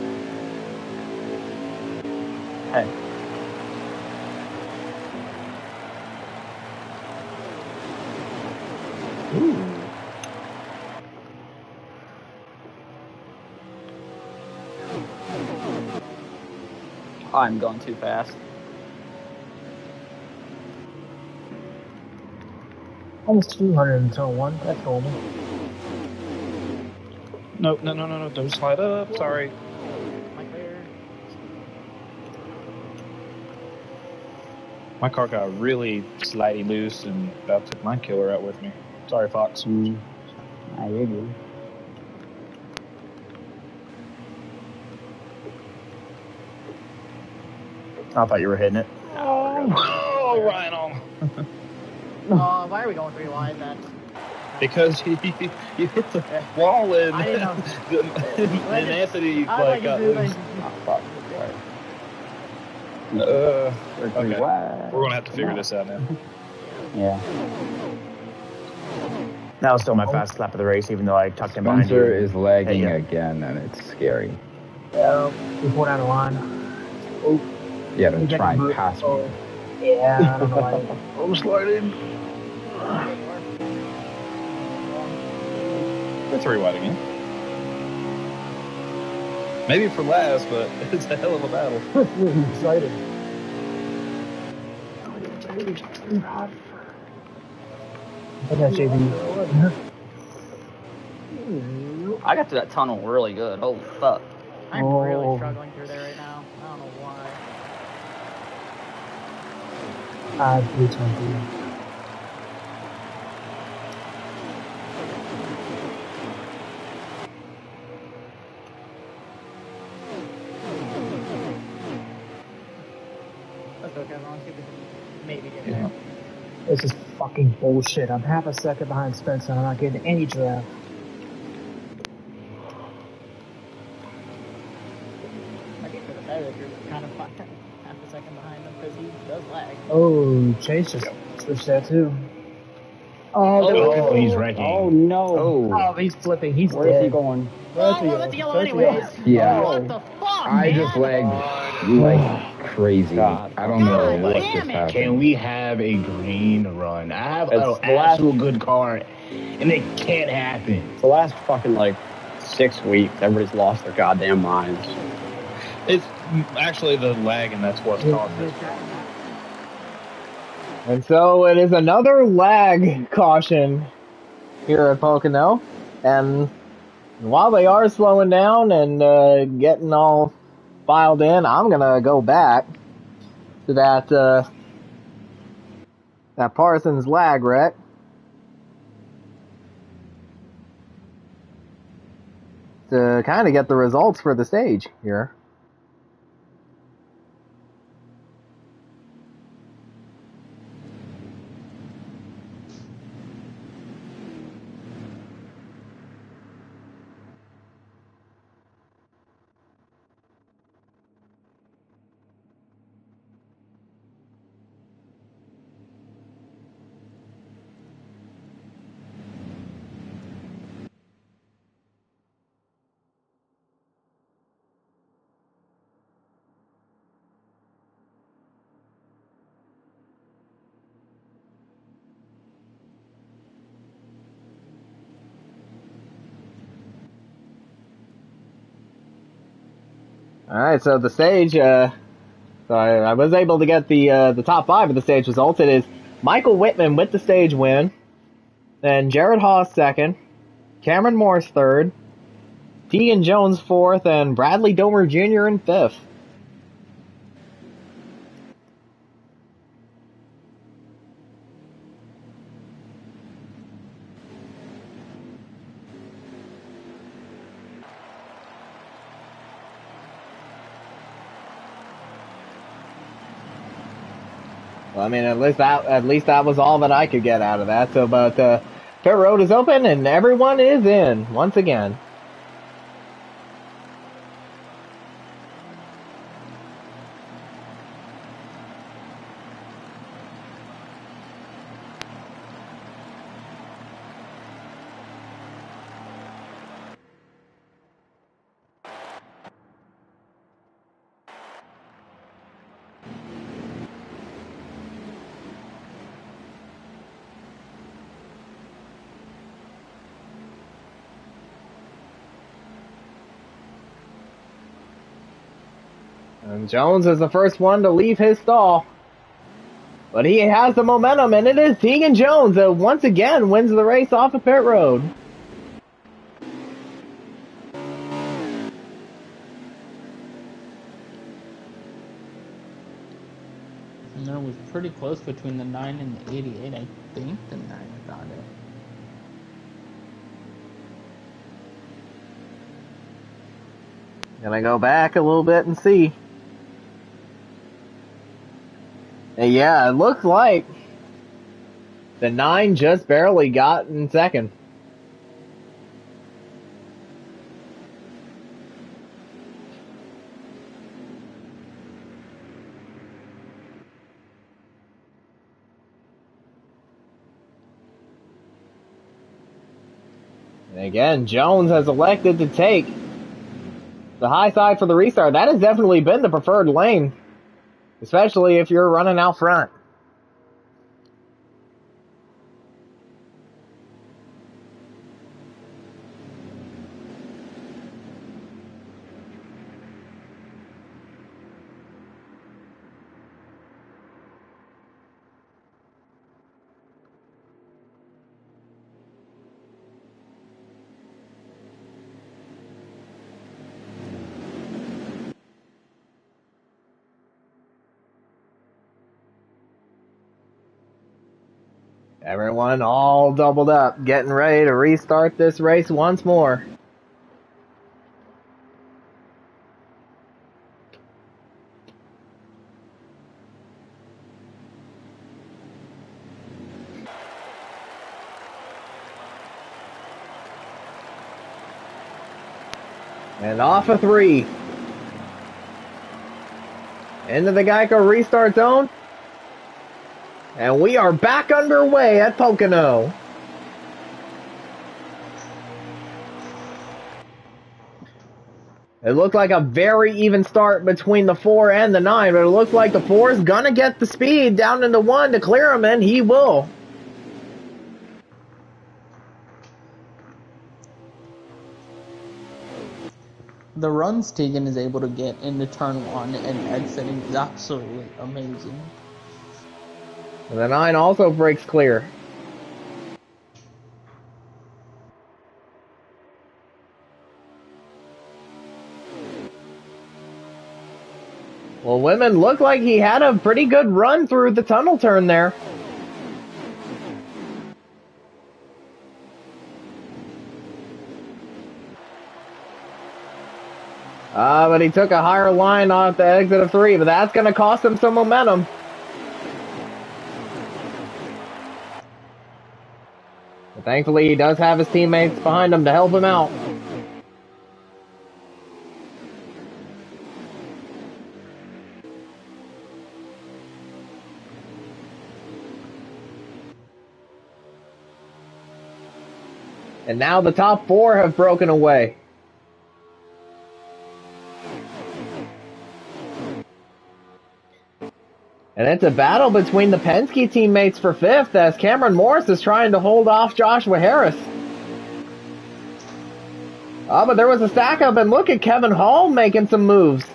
Hey. Ooh. I'm going too fast. Almost 200 until 1. That's normal. No. Don't slide up. Sorry. My car got really slidey loose and about took my killer out with me. Sorry, Fox. Ah, you're good. I thought you were hitting it. Oh, right on. Why are we going 3 wide then? Because you hit the wall and, I didn't know. and Anthony, I fuck. Okay. We're going to have to figure this out now. Yeah. That was still my fast lap of the race, even though I tucked him behind you. Spencer is lagging again, and it's scary. Yeah, we pulled out of line. Oh. Yeah, don't try and pass me. Yeah, I don't know why. I'm sliding. We're 3 wide again. Maybe for last, but it's a hell of a battle. I'm excited. I got JB. I got to that tunnel really good. Holy fuck. I'm really struggling through there right now. I don't know why. I have 320. That's okay, I'll see if we can maybe get there. This is fucking bullshit. I'm half a second behind Spencer and I'm not getting any draft. Might get for the better if you're kind of half a second behind him because he does lag. Oh, Chase just switched that too. Oh, he's wrecking. Oh, no. Oh, he's flipping. He's Where is he going? Well, that's yellow anyways. Yeah. What the fuck, I man? just lagged like crazy. I don't know what just happened. Can we have a green run? I have It's an actual good car, and it can't happen. The last fucking, 6 weeks, everybody's lost their goddamn minds. It's actually the lag, and that's what's causing it. And so it is another lag caution here at Pocono. And while they are slowing down and getting all filed in, I'm going to go back to that Parsons lag wreck. to kind of get the results for the stage here. Alright, so the stage, so I was able to get the top 5 of the stage results. It is Michael Whitman with the stage win, then Jared Haas second, Cameron Morris third, Tegan Jones fourth, and Bradley Domer Jr. in fifth. Well, I mean, at least that was all that I could get out of that. So, but pit road is open and everyone is in once again. And Jones is the first one to leave his stall. But he has the momentum, and it is Tegan Jones that once again wins the race off of pit road. And it was pretty close between the 9 and the 88. I think the 9 got it. Gonna go back a little bit and see. And yeah, it looks like the 9 just barely got in second. And again, Jones has elected to take the high side for the restart. That has definitely been the preferred lane, especially if you're running out front. Everyone all doubled up, getting ready to restart this race once more. And off of 3. Into the Geico restart zone. And we are back underway at Pocono. It looked like a very even start between the 4 and the 9, but it looks like the 4 is gonna get the speed down into 1 to clear him, and he will. The runs Tegan is able to get into turn 1 and exiting is absolutely amazing. And the 9 also breaks clear. Well, Whitman looked like he had a pretty good run through the tunnel turn there. But he took a higher line off the exit of 3, but that's going to cost him some momentum. But thankfully, he does have his teammates behind him to help him out. And now the top 4 have broken away. And it's a battle between the Penske teammates for 5th as Cameron Morris is trying to hold off Joshua Harris. Oh, but there was a stack up, and look at Kevin Hall making some moves.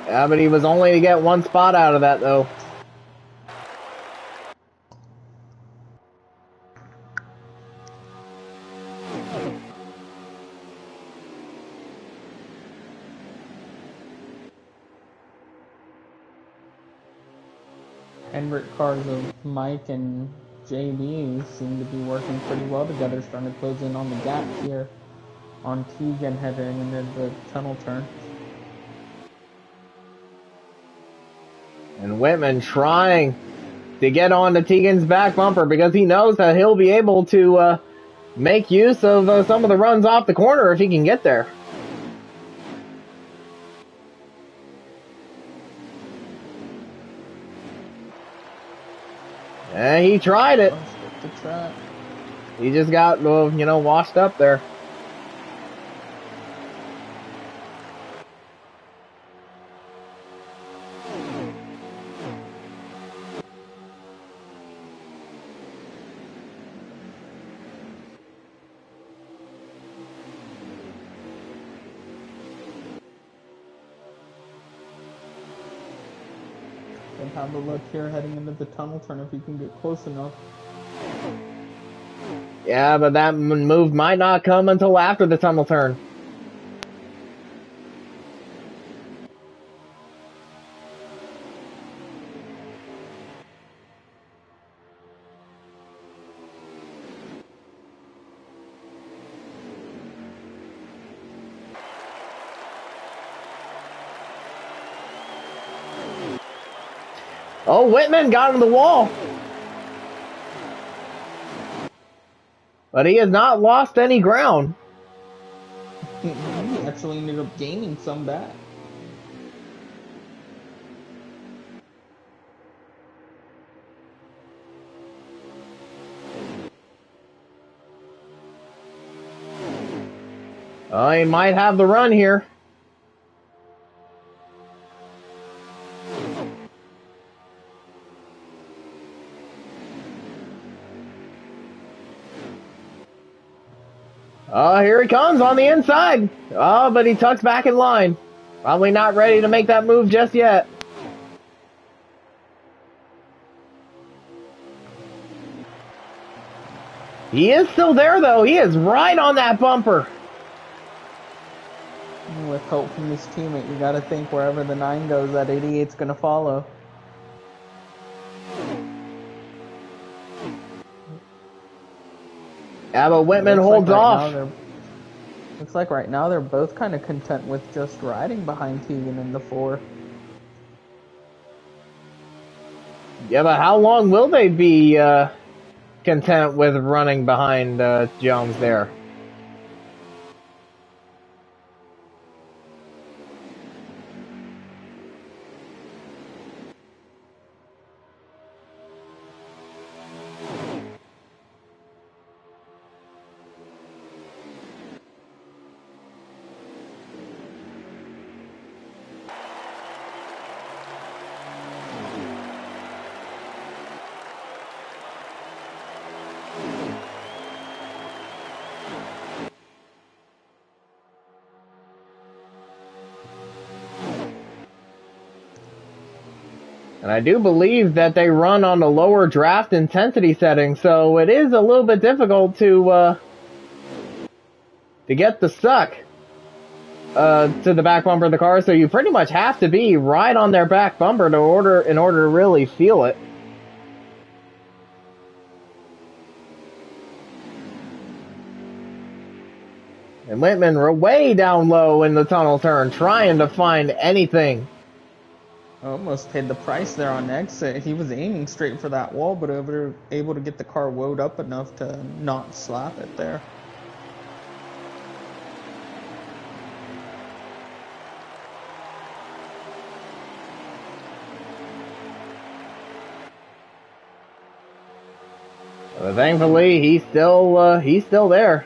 Yeah, but he was only to get 1 spot out of that, though. Hendrick cars of Mike and JB seem to be working pretty well together, starting to close in on the gap here on Tegan heading into the tunnel turn. And Whitman trying to get onto Tegan's back bumper because he knows that he'll be able to make use of some of the runs off the corner if he can get there. And he tried it. He just got, washed up there. And have a look here heading into the tunnel turn if you can get close enough. Yeah, but that move might not come until after the tunnel turn. Oh, Whitman got him the wall. But he has not lost any ground. He actually ended up gaining some back. Oh, he might have the run here. Oh, here he comes on the inside. Oh, but he tucks back in line. Probably not ready to make that move just yet. He is still there, though. He is right on that bumper. With help from his teammate, you gotta think wherever the 9 goes, that 88's gonna follow. Yeah, but Whitman holds off. Looks like right now they're both kind of content with just riding behind Tegan in the 4. Yeah, but how long will they be content with running behind Jones there? And I do believe that they run on a lower draft intensity setting, so it is a little bit difficult to get the suck. to the back bumper of the car, so you pretty much have to be right on their back bumper in order to really feel it. And Whitman were way down low in the tunnel turn, trying to find anything. Almost paid the price there on exit. He was aiming straight for that wall, but able to get the car woed up enough to not slap it there. But thankfully, he's still there.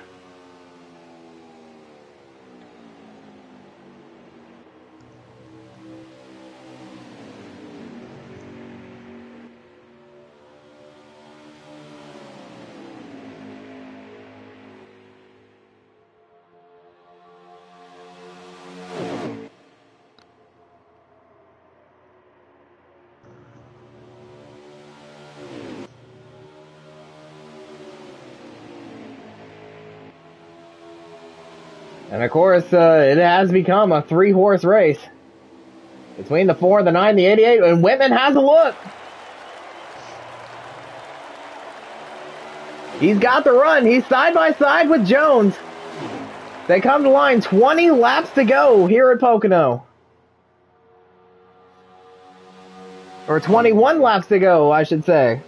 And of course, it has become a 3-horse race between the 4, the 9, the 88, and Whitman has a look. He's got the run. He's side by side with Jones. They come to line, 20 laps to go here at Pocono. Or 21 laps to go, I should say.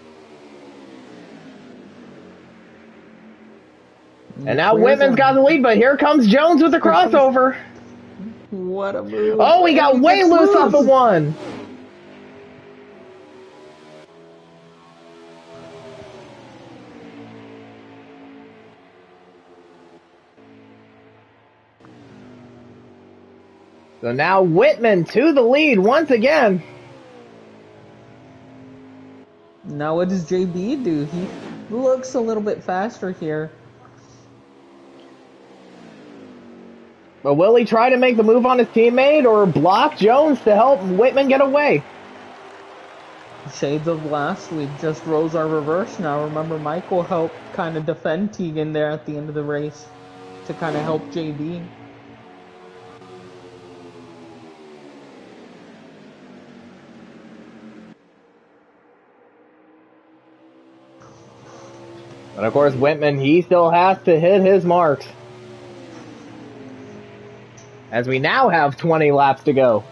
And now Whitman's got the lead, but here comes Jones with the crossover. What a move. Oh, he got way loose off the one. So now Whitman to the lead once again. Now what does JB do? He looks a little bit faster here. But will he try to make the move on his teammate or block Jones to help Whitman get away? Shades of last week, just roles are reversed now. Remember, Michael helped kind of defend Tegan there at the end of the race to kind of help JB. And of course, Whitman, he still has to hit his marks. As we now have 20 laps to go.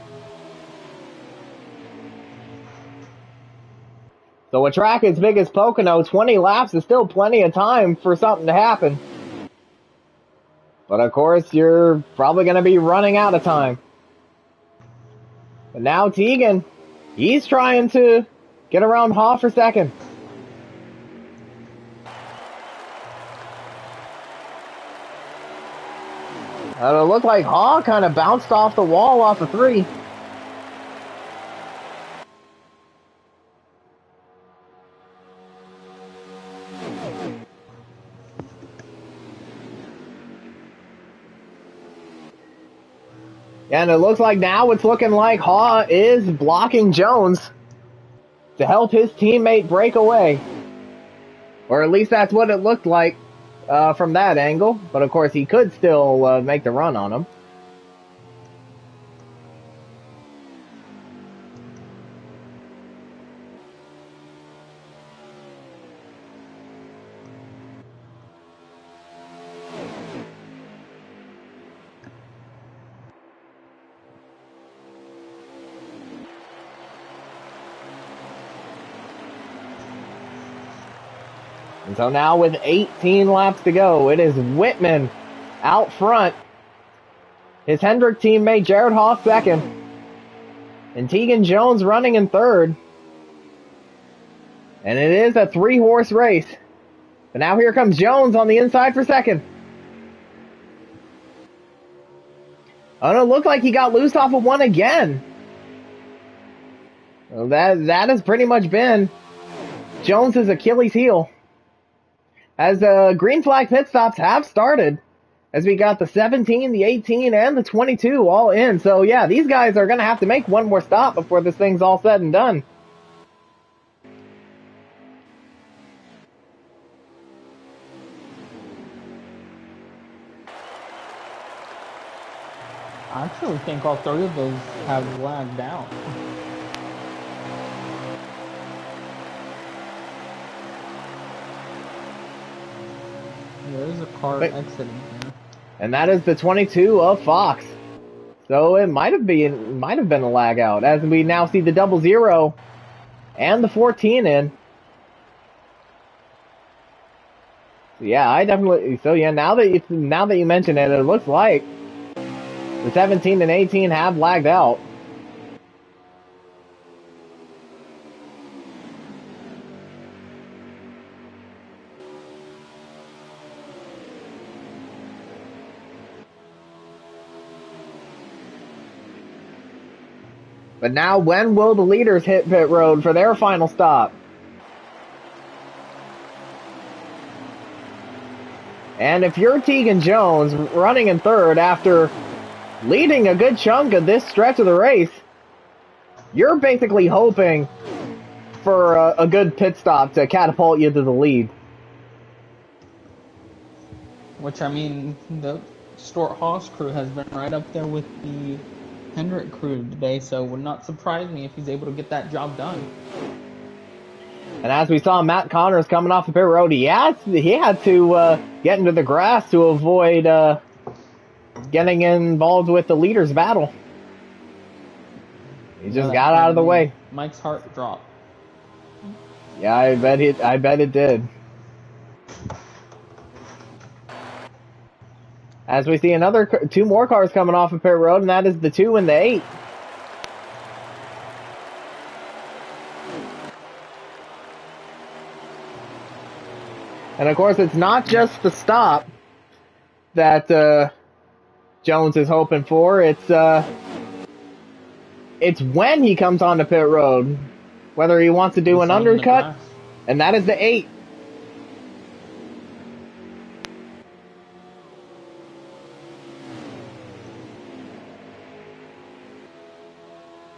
So a track as big as Pocono, 20 laps is still plenty of time for something to happen. But of course, you're probably going to be running out of time. But now Tegan, he's trying to get around Haw for second. It looked like Haw kind of bounced off the wall off of 3. And it looks like now it's looking like Haw is blocking Jones to help his teammate break away. Or at least that's what it looked like from that angle. But of course he could still make the run on him. And so now with 18 laps to go, it is Whitman out front. His Hendrick teammate Jared Haw second. And Tegan Jones running in third. And it is a 3-horse race. But now here comes Jones on the inside for second. Oh no, it looked like he got loose off of 1 again. Well, that has pretty much been Jones's Achilles heel. As the green flag pit stops have started, as we got the 17, the 18, and the 22 all in. So yeah, these guys are going to have to make one more stop before this thing's all said and done. I actually think all three of those have lagged out. There is a car exiting here. And that is the 22 of Fox. So it might have been a lag out, as we now see the 00 and the 14 in. Yeah, I definitely. So yeah, now that you mention it, it looks like the 17 and 18 have lagged out. But now, when will the leaders hit pit road for their final stop? And if you're Tegan Jones running in third after leading a good chunk of this stretch of the race, you're basically hoping for a good pit stop to catapult you to the lead. Which, I mean, the Stewart-Haas crew has been right up there with the Hendrick crew today, so it would not surprise me if he's able to get that job done. And as we saw Matt Connors coming off the pit road, he had to get into the grass to avoid getting involved with the leaders' battle. He just got out of the way. Mike's heart dropped. Yeah, I bet it did. As we see two more cars coming off of pit road, and that is the 2 and the 8. And of course, it's not just the stop that Jones is hoping for. It's when he comes onto pit road, whether he wants to do an undercut, and that is the 8.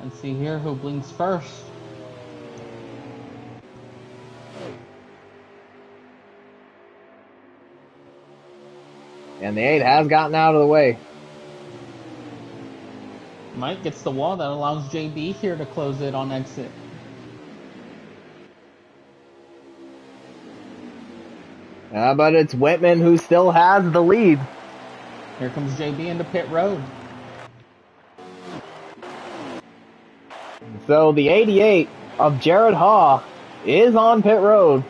Let's see here who blinks first. And the 8 has gotten out of the way. Mike gets the wall that allows JB here to close it on exit. But it's Whitman who still has the lead. Here comes JB into pit road. So the 88 of Jared Haw is on pit road.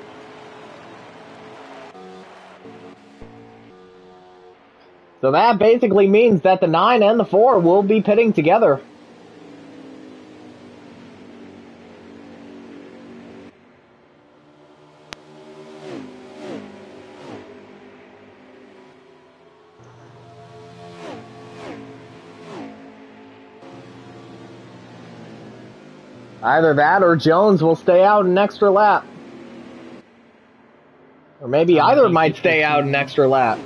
So that basically means that the 9 and the 4 will be pitting together. Either that or Jones will stay out an extra lap. Or maybe either might stay out an extra lap.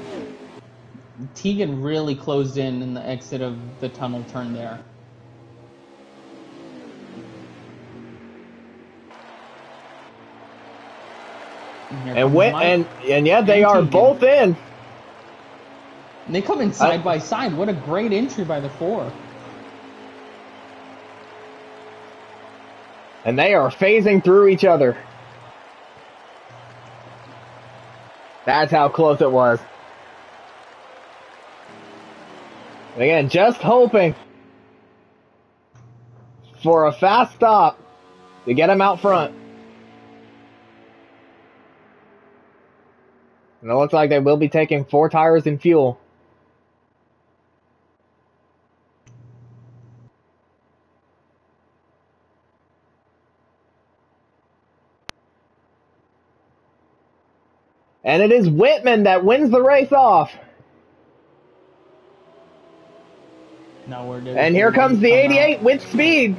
Tegan really closed in the exit of the tunnel turn there. And yeah, they are both in. And they come in side by side. What a great entry by the 4. And they are phasing through each other. That's how close it was. And again, just hoping for a fast stop to get him out front. And it looks like they will be taking 4 tires and fuel. And it is Whitman that wins the race off. And here comes the 88 with speed.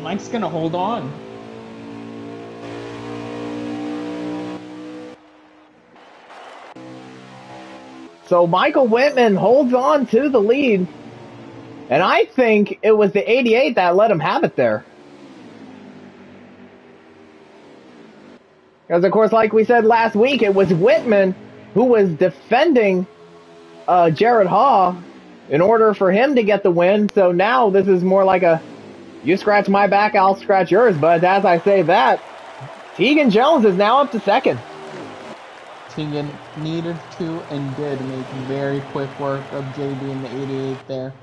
Mike's going to hold on. So Michael Whitman holds on to the lead. And I think it was the 88 that let him have it there. Because, of course, like we said last week, it was Whitman who was defending Jared Haw in order for him to get the win. So now this is more like a, you scratch my back, I'll scratch yours. But as I say that, Tegan Jones is now up to second. Tegan needed to and did make very quick work of JB in the 88 there.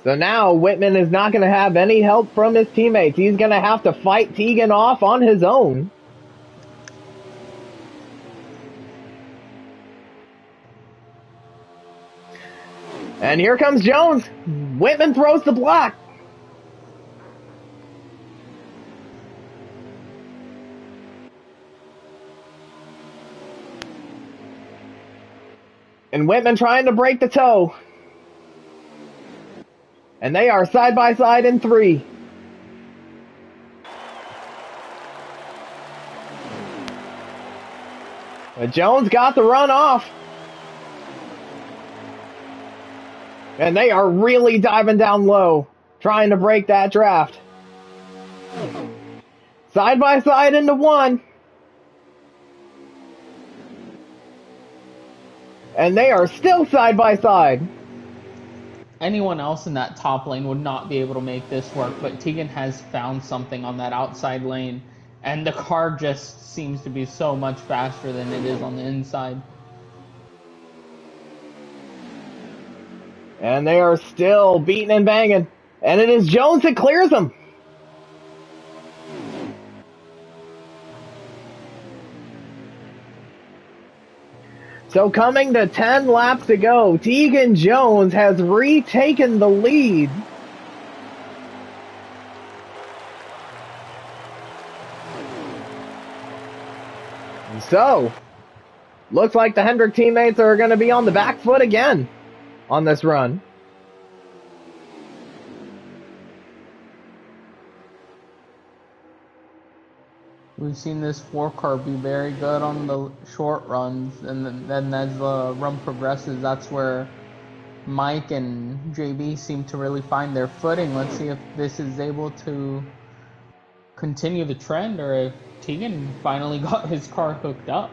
So now Whitman is not going to have any help from his teammates. He's going to have to fight Tegan off on his own. And here comes Jones. Whitman throws the block. And Whitman trying to break the toe. And they are side by side in 3. But Jones got the run off. And they are really diving down low, trying to break that draft. Side by side into 1. And they are still side by side. Anyone else in that top lane would not be able to make this work, but Tegan has found something on that outside lane, and the car just seems to be so much faster than it is on the inside. And they are still beating and banging. And it is Jones that clears them. So coming to 10 laps to go, Tegan Jones has retaken the lead. And so, looks like the Hendrick teammates are going to be on the back foot again on this run. We've seen this 4-car be very good on the short runs, and then as the run progresses, that's where Mike and JB seem to really find their footing. Let's see if this is able to continue the trend, or if Tegan finally got his car hooked up.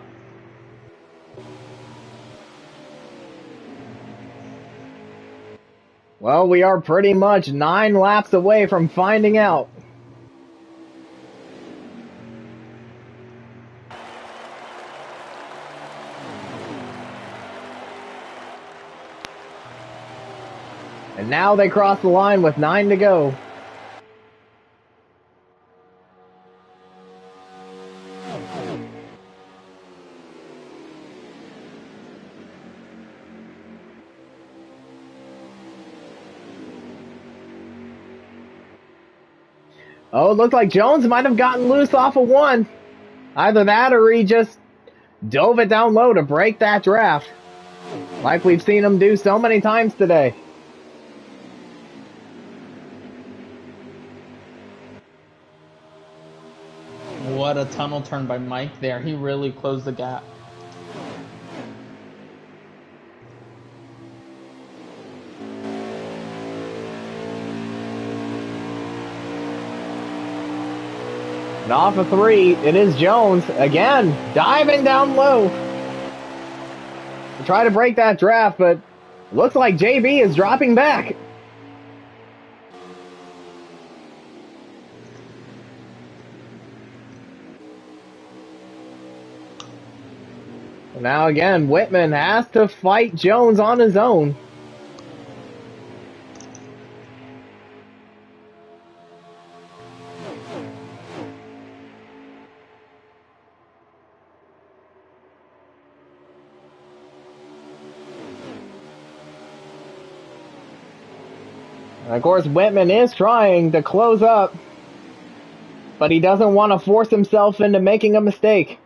Well, we are pretty much 9 laps away from finding out. And now they cross the line with 9 to go. Oh, it looked like Jones might have gotten loose off of 1. Either that or he just dove it down low to break that draft. Like we've seen him do so many times today. What a tunnel turn by Mike there. He really closed the gap. And off of 3, it is Jones, again, diving down low. To try to break that draft, but looks like JB is dropping back. Now again, Whitman has to fight Jones on his own. And of course, Whitman is trying to close up, but he doesn't want to force himself into making a mistake.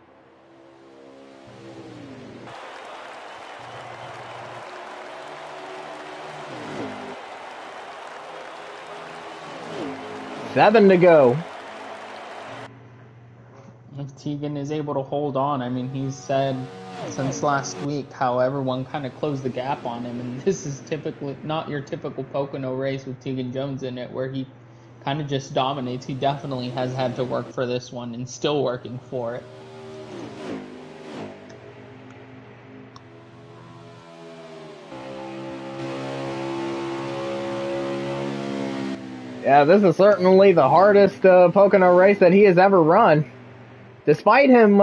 Seven to go. If Tegan is able to hold on, I mean, he's said since last week how everyone kind of closed the gap on him, and this is typically not your typical Pocono race with Tegan Jones in it where he kind of just dominates. He definitely has had to work for this one and still working for it. Yeah, this is certainly the hardest Pocono race that he has ever run. Despite him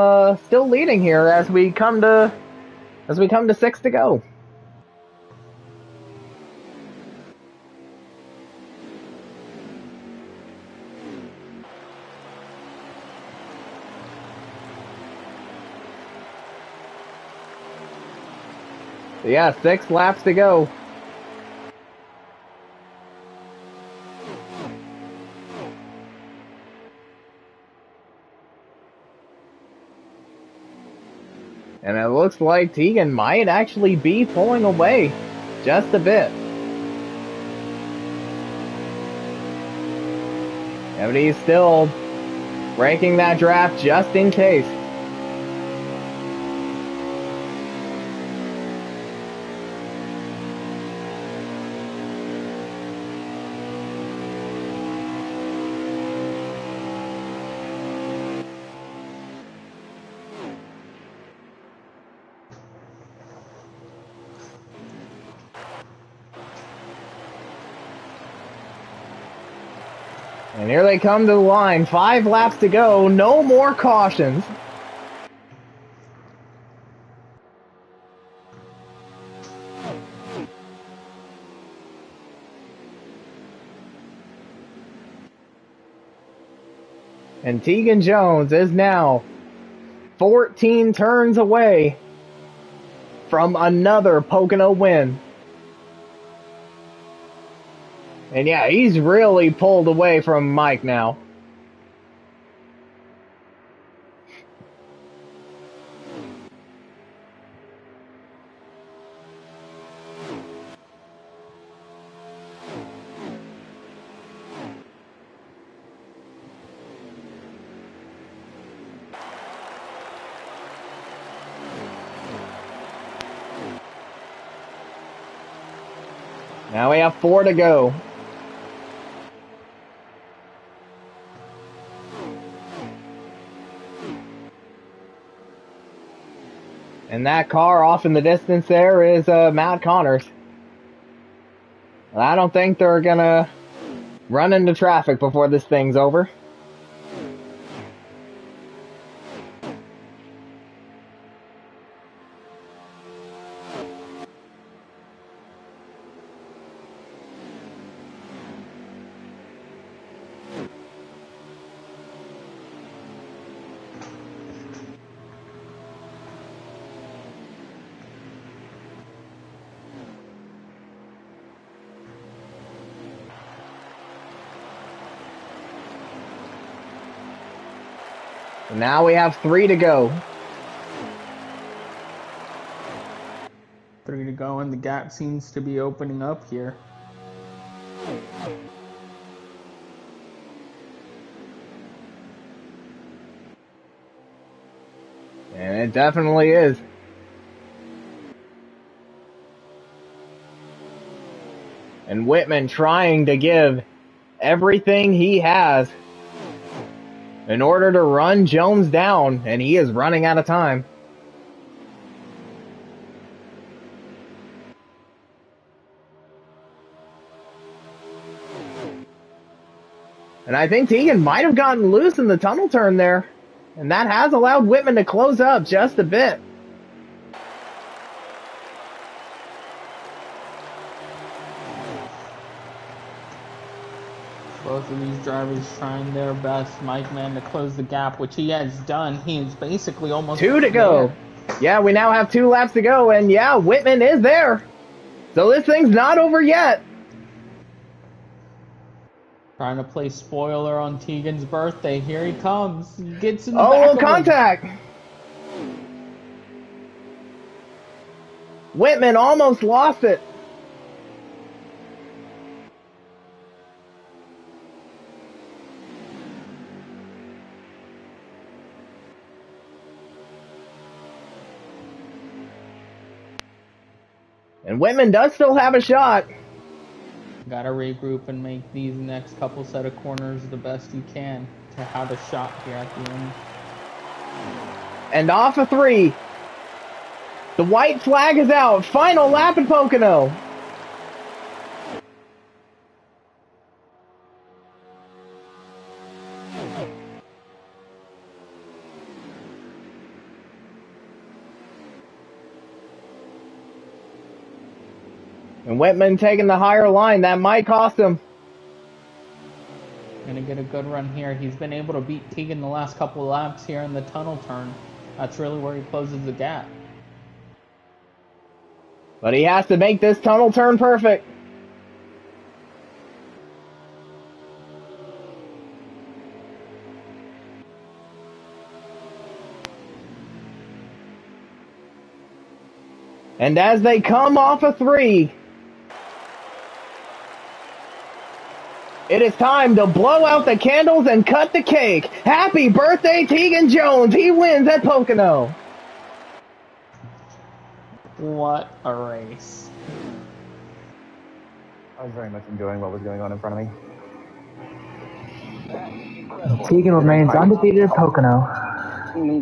still leading here as we come to 6 to go. So yeah, 6 laps to go. And it looks like Tegan might actually be pulling away just a bit. Yeah, but he's still breaking that draft just in case. And here they come to the line. 5 laps to go. No more cautions. And Tegan Jones is now 14 turns away from another Pocono win. And yeah, he's really pulled away from Mike now. Now we have 4 to go. And that car off in the distance there is Matt Connors. I don't think they're gonna run into traffic before this thing's over. So now we have 3 to go. 3 to go, and the gap seems to be opening up here. And it definitely is. And Whitman trying to give everything he has in order to run Jones down, and he is running out of time. And I think Tegan might have gotten loose in the tunnel turn there, and that has allowed Whitman to close up just a bit. Both of these drivers trying their best, Mike Man, to close the gap, which he has done. He is basically almost 2 to go. there. Yeah, we now have 2 laps to go, and yeah, Whitman is there. So this thing's not over yet. Trying to play spoiler on Tegan's birthday. Here he comes. He gets in the back of him. Contact. Whitman almost lost it. And Whitman does still have a shot. Gotta regroup and make these next couple set of corners the best you can to have a shot here at the end. And off a 3. The white flag is out. Final lap at Pocono. And Whitman taking the higher line. That might cost him. Gonna get a good run here. He's been able to beat Tegan the last couple of laps here in the tunnel turn. That's really where he closes the gap. But he has to make this tunnel turn perfect. And as they come off a 3, it is time to blow out the candles and cut the cake. Happy birthday, Tegan Jones. He wins at Pocono. What a race. I was very much enjoying what was going on in front of me. Tegan remains undefeated at Pocono.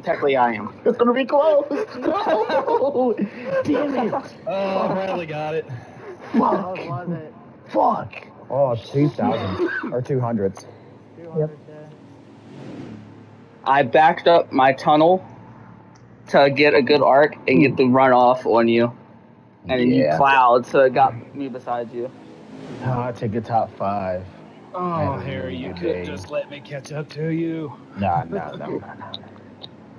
Technically, I am. It's gonna be close. No! Damn it! Oh, Bradley got it. What was it? Fuck. Oh, 2,000 or 200s. 200, I backed up my tunnel to get a good arc and get the runoff on you. And then you plowed, so it got me beside you. Oh, I take the top 5. Oh, Harry, you could just let me catch up to you. No.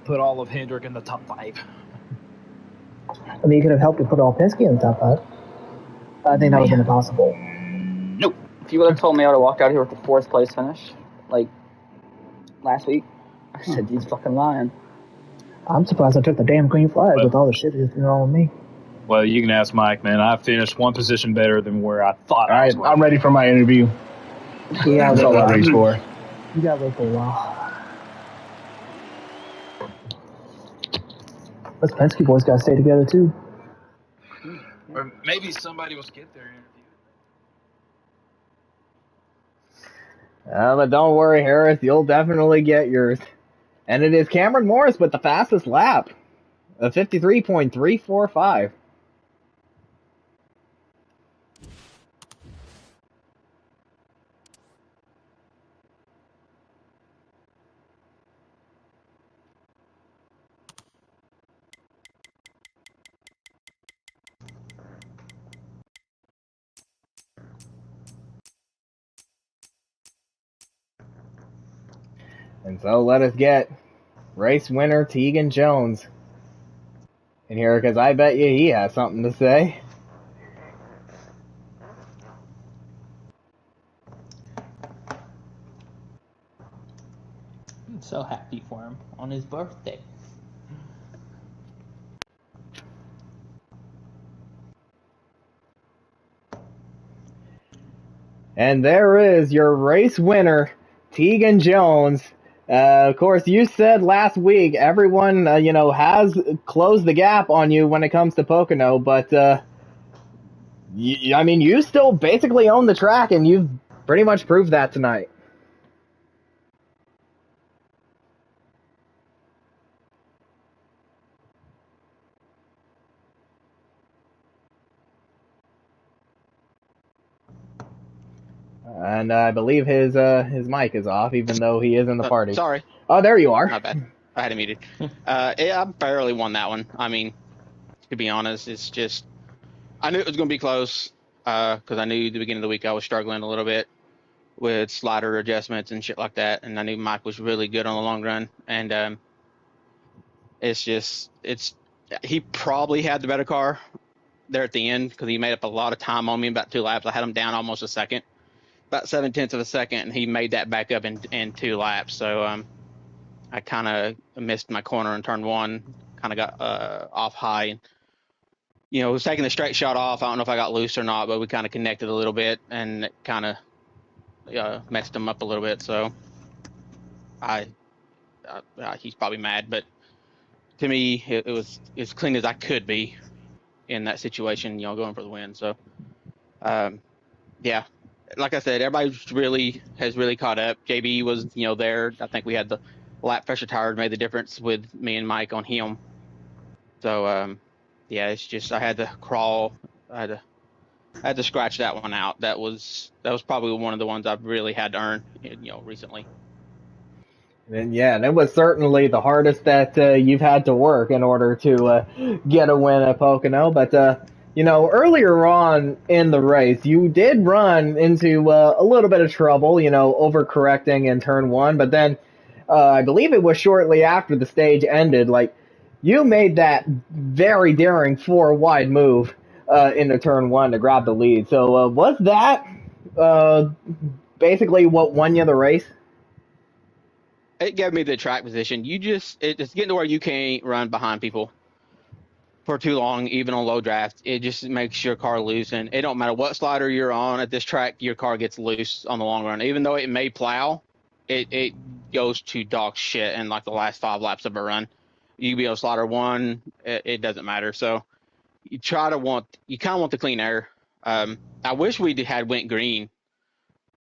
Put all of Hendrick in the top 5. I mean, you could have helped me put all Penske in the top 5. I think that was impossible. Nope. If you would have told me I would have walked out here with the 4th place finish, like last week, I said, he's fucking lying. I'm surprised I took the damn green flag with all the shit that's been wrong with me. Well, you can ask Mike, man. I finished 1 position better than where I thought All right, I'm ready for my interview. Yeah, That's all I race for. You gotta wait for a while. Us Penske boys gotta stay together too. Or maybe somebody will skip their interview. But don't worry, Harris. You'll definitely get yours. And it is Cameron Morris with the fastest lap. A 53.345. And so let us get race winner Tegan Jones in here, because I bet you he has something to say. I'm so happy for him on his birthday. And there is your race winner, Tegan Jones. Of course, you said last week everyone, has closed the gap on you when it comes to Pocono, but, you still basically own the track, and you've pretty much proved that tonight. And I believe his mic is off, even though he is in the party. Sorry. Oh, there you are. Not bad. I had it muted. I barely won that one. I mean, to be honest, it's just I knew it was going to be close because I knew the beginning of the week I was struggling a little bit with slider adjustments and shit like that, and I knew Mike was really good on the long run, and he probably had the better car there at the end because he made up a lot of time on me in about 2 laps. I had him down almost a second, about 0.7 of a second, and he made that back up in 2 laps. So I kind of missed my corner in turn 1, kind of got off high. And, was taking the straight shot off. I don't know if I got loose or not, but we kind of connected a little bit, and it kind of messed him up a little bit. So he's probably mad, but to me, it was as clean as I could be, in that situation, going for the win. So, yeah, like I said, everybody has really caught up. JB was, there. I think we had the lap pressure tires made the difference with me and Mike on him. So, yeah, it's just I had to crawl. I had to scratch that one out. That was probably one of the ones I've really had to earn, recently. And yeah, that was certainly the hardest that you've had to work in order to get a win at Pocono. But earlier on in the race, you did run into a little bit of trouble, overcorrecting in turn one. But then I believe it was shortly after the stage ended, like you made that very daring 4-wide move into turn one to grab the lead. So was that basically what won you the race? It gave me the track position. It's getting to where you can't run behind people for too long, even on low draft. It just makes your car loose, and it don't matter what slider you're on at this track, your car gets loose on the long run. Even though it may plow, it goes to dog shit in like the last 5 laps of a run. You can be on slider 1, it doesn't matter. So you kind of want the clean air. I wish we had went green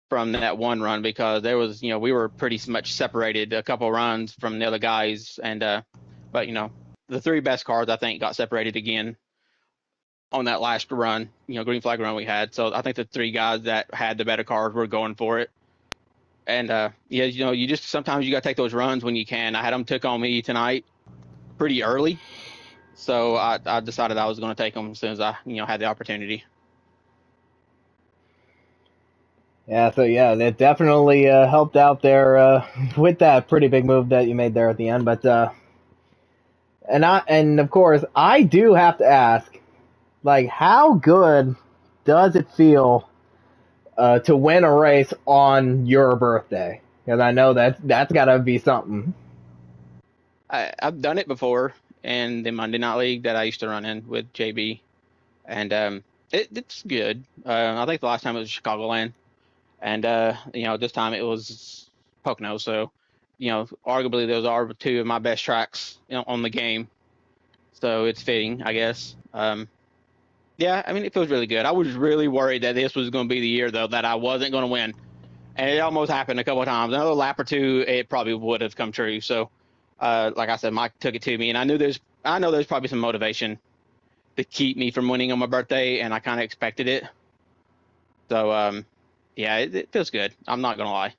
from that one run, because there was, we were pretty much separated a couple runs from the other guys. And, but, the 3 best cars, I think, got separated again on that last run, green flag run we had. So I think the 3 guys that had the better cars were going for it. And, yeah, you just, sometimes you got to take those runs when you can. I had them took on me tonight pretty early. So I decided I was going to take them as soon as I, had the opportunity. Yeah, so yeah, it definitely helped out there with that pretty big move that you made there at the end. But and of course, I do have to ask, like, how good does it feel to win a race on your birthday? Because I know that's got to be something. I've done it before in the Monday Night League that I used to run in with JB, and it's good. I think the last time it was Chicagoland. And, this time it was Pocono. So, arguably those are 2 of my best tracks on the game. So it's fitting, I guess. Yeah, I mean, it feels really good. I was really worried that this was going to be the year, though, that I wasn't going to win. And it almost happened a couple of times. Another lap or 2, it probably would have come true. So, like I said, Mike took it to me. And I know there's probably some motivation to keep me from winning on my birthday. And I kind of expected it. So, yeah, it feels good. I'm not going to lie.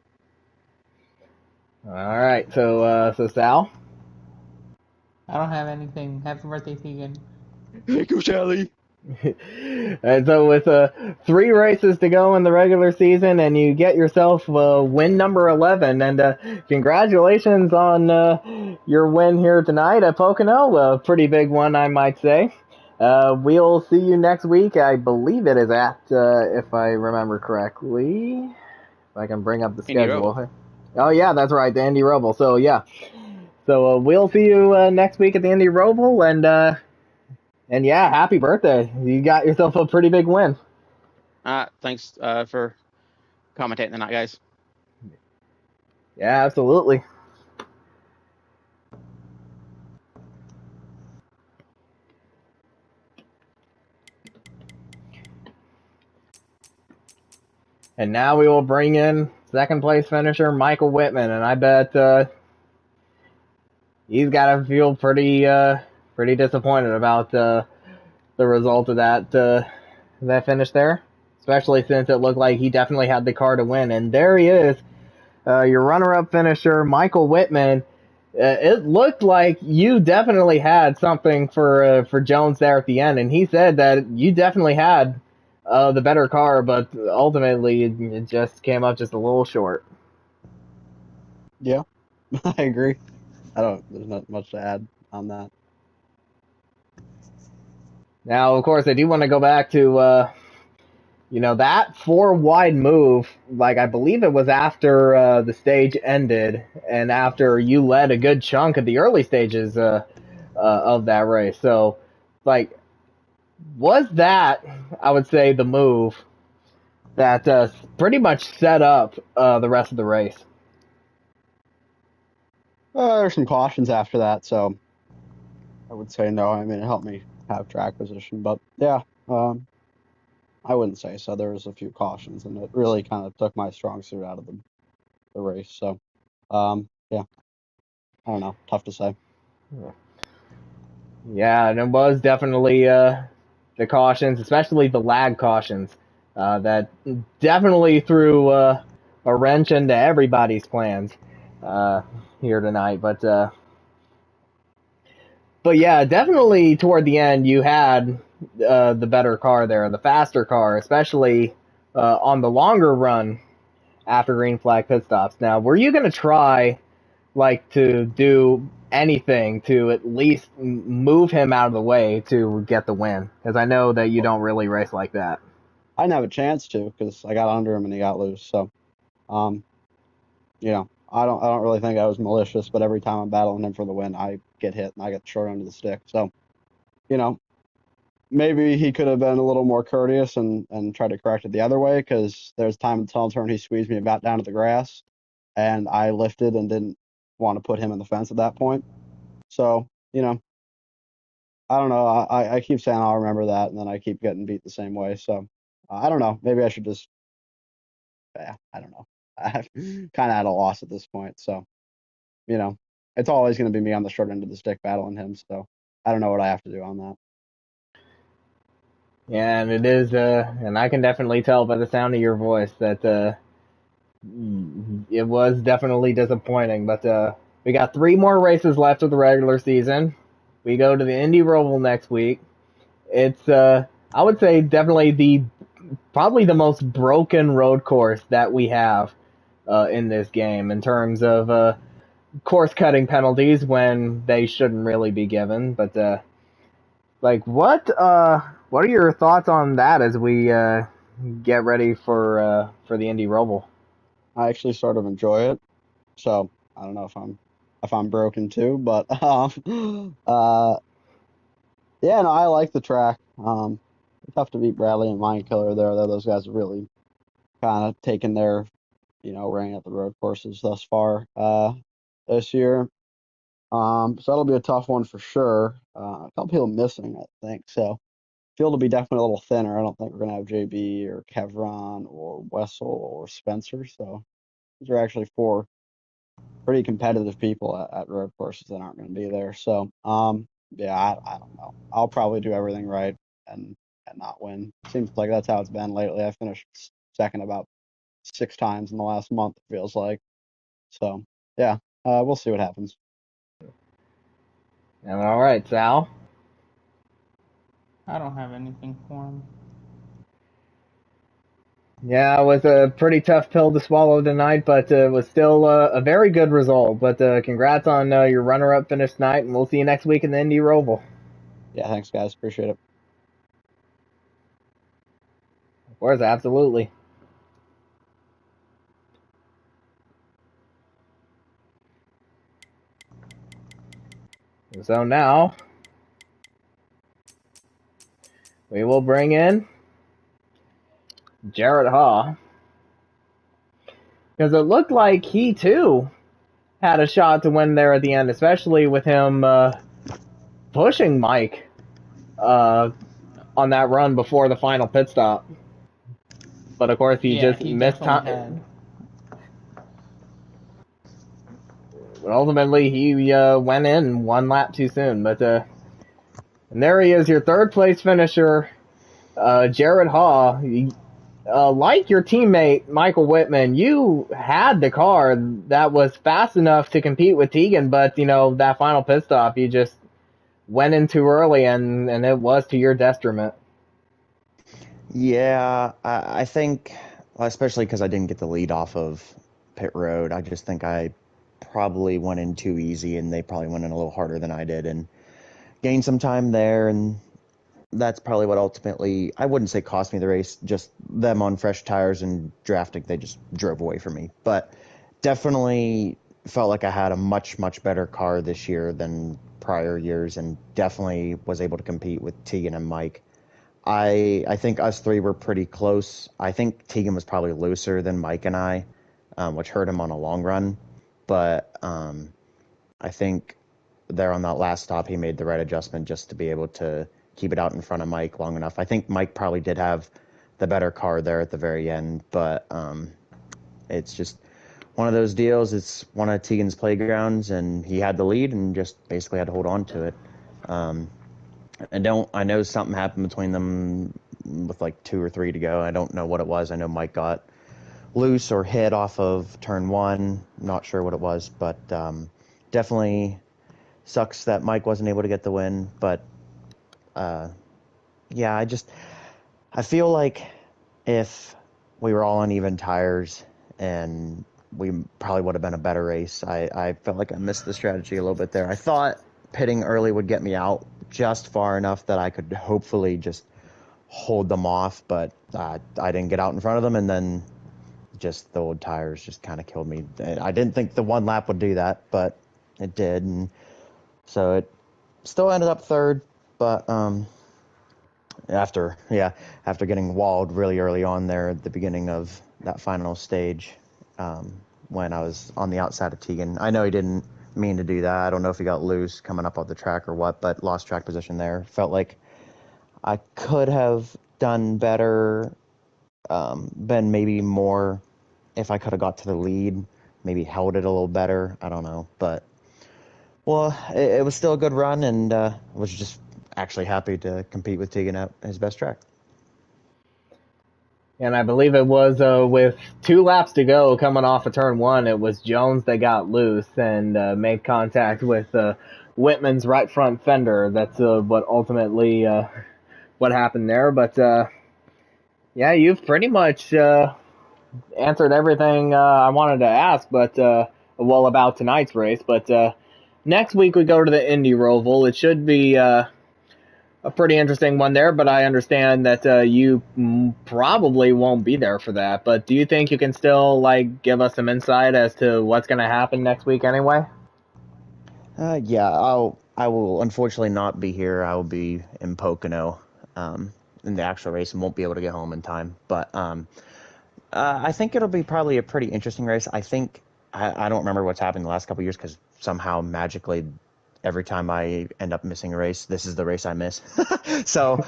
All right, so Sal? I don't have anything. Happy birthday, Tegan. Thank you, Shelly. And so with 3 races to go in the regular season, and you get yourself win number 11, and congratulations on your win here tonight at Pocono, a pretty big one, I might say. We'll see you next week. I believe it is at, if I remember correctly, if I can bring up the schedule. Oh yeah, that's right, the Indy Roval. So yeah, so we'll see you next week at the Indy Roval, and yeah, happy birthday. You got yourself a pretty big win. Thanks for commentating tonight, guys. Yeah, absolutely. And now we will bring in 2nd place finisher Michael Whitman, and I bet he's got to feel pretty disappointed about the result of that finish there, especially since it looked like he definitely had the car to win. And there he is, your runner-up finisher Michael Whitman. It looked like you definitely had something for Jones there at the end, and he said that you definitely had the better car, but ultimately it just came up just a little short. Yeah, I agree. There's not much to add on that. Now, of course, I do want to go back to, that 4-wide move, like I believe it was after the stage ended and after you led a good chunk of the early stages of that race. So, like, was that, I would say, the move that pretty much set up the rest of the race? There's some cautions after that, so I would say no. I mean, it helped me have track position. But yeah, I wouldn't say so. There was a few cautions, and it really kind of took my strong suit out of the race. So, yeah, I don't know. Tough to say. Yeah, and it was definitely the cautions, especially the lag cautions, that definitely threw a wrench into everybody's plans here tonight. But yeah, definitely toward the end you had the better car there, the faster car, especially on the longer run after green flag pit stops. Now, were you going to try to do anything to at least move him out of the way to get the win? Because I know that you don't really race like that. I didn't have a chance to because I got under him and he got loose. So, I don't really think I was malicious, but every time I'm battling him for the win, I get hit and I get short end of the stick. So, maybe he could have been a little more courteous and tried to correct it the other way, because there's time in the tunnel turn he squeezed me about down to the grass, and I lifted and didn't want to put him in the fence at that point. So, I don't know. I keep saying I'll remember that, and then I keep getting beat the same way. So, I don't know. Maybe I should just, yeah, I don't know. I'm kind of at a loss at this point. So, it's always going to be me on the short end of the stick battling him. So, I don't know what I have to do on that. Yeah, and it is, and I can definitely tell by the sound of your voice that it was definitely disappointing. But we got 3 more races left of the regular season. We go to the Indy Roval next week. It's, I would say, definitely probably the most broken road course that we have in this game in terms of course cutting penalties when they shouldn't really be given. But what are your thoughts on that as we get ready for the Indy Roval? I actually sort of enjoy it, so I don't know if I'm broken too, but yeah, no, I like the track. Tough to beat Bradley and Mind Killer there. Those guys have really kind of taken their reign at the road courses thus far this year. So that'll be a tough one for sure. A couple people missing, I think. So field will be definitely a little thinner. I don't think we're gonna have JB or Kevron or Wessel or Spencer. So these are actually 4 pretty competitive people at road courses that aren't going to be there. So, yeah, I don't know. I'll probably do everything right and not win. Seems like that's how it's been lately. I finished second about 6 times in the last month, it feels like. So, yeah, we'll see what happens. All right, Sal. I don't have anything for him. Yeah, it was a pretty tough pill to swallow tonight, but it was still a very good result. But congrats on your runner-up finish tonight, and we'll see you next week in the Indy Roval. Yeah, thanks, guys. Appreciate it. Of course, absolutely. So now, we will bring in Jarrett Haw, because it looked like he, too, had a shot to win there at the end, especially with him pushing Mike on that run before the final pit stop. But, of course, he just missed time. But ultimately, he went in 1 lap too soon. But and there he is, your 3rd place finisher, Jared Haw. Like your teammate Michael Whitman, you had the car that was fast enough to compete with Tegan, but that final pit stop, you just went in too early, and it was to your detriment. Yeah, I think, especially because I didn't get the lead off of pit road, I just think I probably went in too easy, and they probably went in a little harder than I did, and gained some time there, and that's probably what ultimately, I wouldn't say cost me the race, just them on fresh tires and drafting, they just drove away from me. But definitely felt like I had a much, much better car this year than prior years, and definitely was able to compete with Tegan and Mike. I think us 3 were pretty close. I think Tegan was probably looser than Mike and I, which hurt him on a long run. But I think there on that last stop, he made the right adjustment just to be able to keep it out in front of Mike long enough. I think Mike probably did have the better car there at the very end, but it's just one of those deals. It's one of Tegan's playgrounds, and he had the lead and just basically had to hold on to it. I know something happened between them with like 2 or 3 to go. I don't know what it was. I know Mike got loose or hit off of turn 1. Not sure what it was, but definitely sucks that Mike wasn't able to get the win. But yeah, I feel like if we were all on even tires, and we probably would have been a better race. I felt like I missed the strategy a little bit there. I thought pitting early would get me out just far enough that I could hopefully just hold them off, but I didn't get out in front of them, and then just the old tires just kind of killed me. I didn't think the one lap would do that, but it did, and so it still ended up third, but after getting walled really early on there at the beginning of that final stage, when I was on the outside of Tegan. I know he didn't mean to do that. I don't know if he got loose coming up off the track or what, but lost track position there. Felt like I could have done better, been maybe more, if I could have got to the lead, maybe held it a little better. I don't know, but well, it was still a good run, and was just actually happy to compete with Tegan at his best track. And I believe it was with 2 laps to go coming off of turn 1, it was Jones that got loose and made contact with Whitman's right front fender. That's what ultimately what happened there. But yeah, you've pretty much answered everything I wanted to ask, but well, about tonight's race. But next week we go to the Indy Roval. It should be a pretty interesting one there, but I understand that you probably won't be there for that. But do you think you can still give us some insight as to what's going to happen next week anyway? Yeah, I will unfortunately not be here. I will be in Pocono in the actual race and won't be able to get home in time. But I think it'll be probably a pretty interesting race. I think I don't remember what's happened the last couple of years, because somehow magically every time I end up missing a race, this is the race I miss. So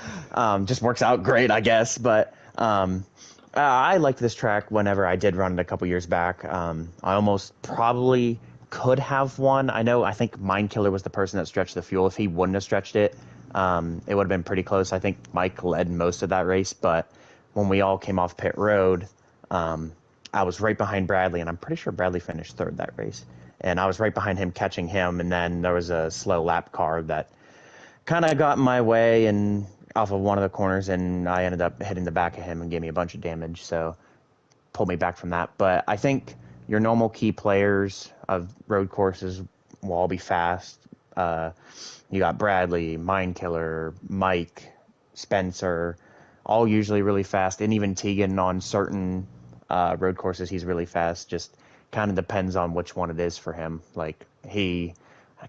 just works out great, I guess. But I liked this track whenever I did run it a couple years back. I almost probably could have won. I think Mind Killer was the person that stretched the fuel. If he wouldn't have stretched it, it would have been pretty close. I think Mike led most of that race, but when we all came off pit road, I was right behind Bradley, and I'm pretty sure Bradley finished third that race. And I was right behind him catching him, and then there was a slow lap car that kind of got in my way and off of one of the corners, and I ended up hitting the back of him and gave me a bunch of damage, so pulled me back from that. But I think your normal key players of road courses will all be fast. You got Bradley, Mind Killer, Mike, Spencer, all usually really fast, and even Tegan on certain road courses, he's really fast. Just kind of depends on which one it is for him. I can't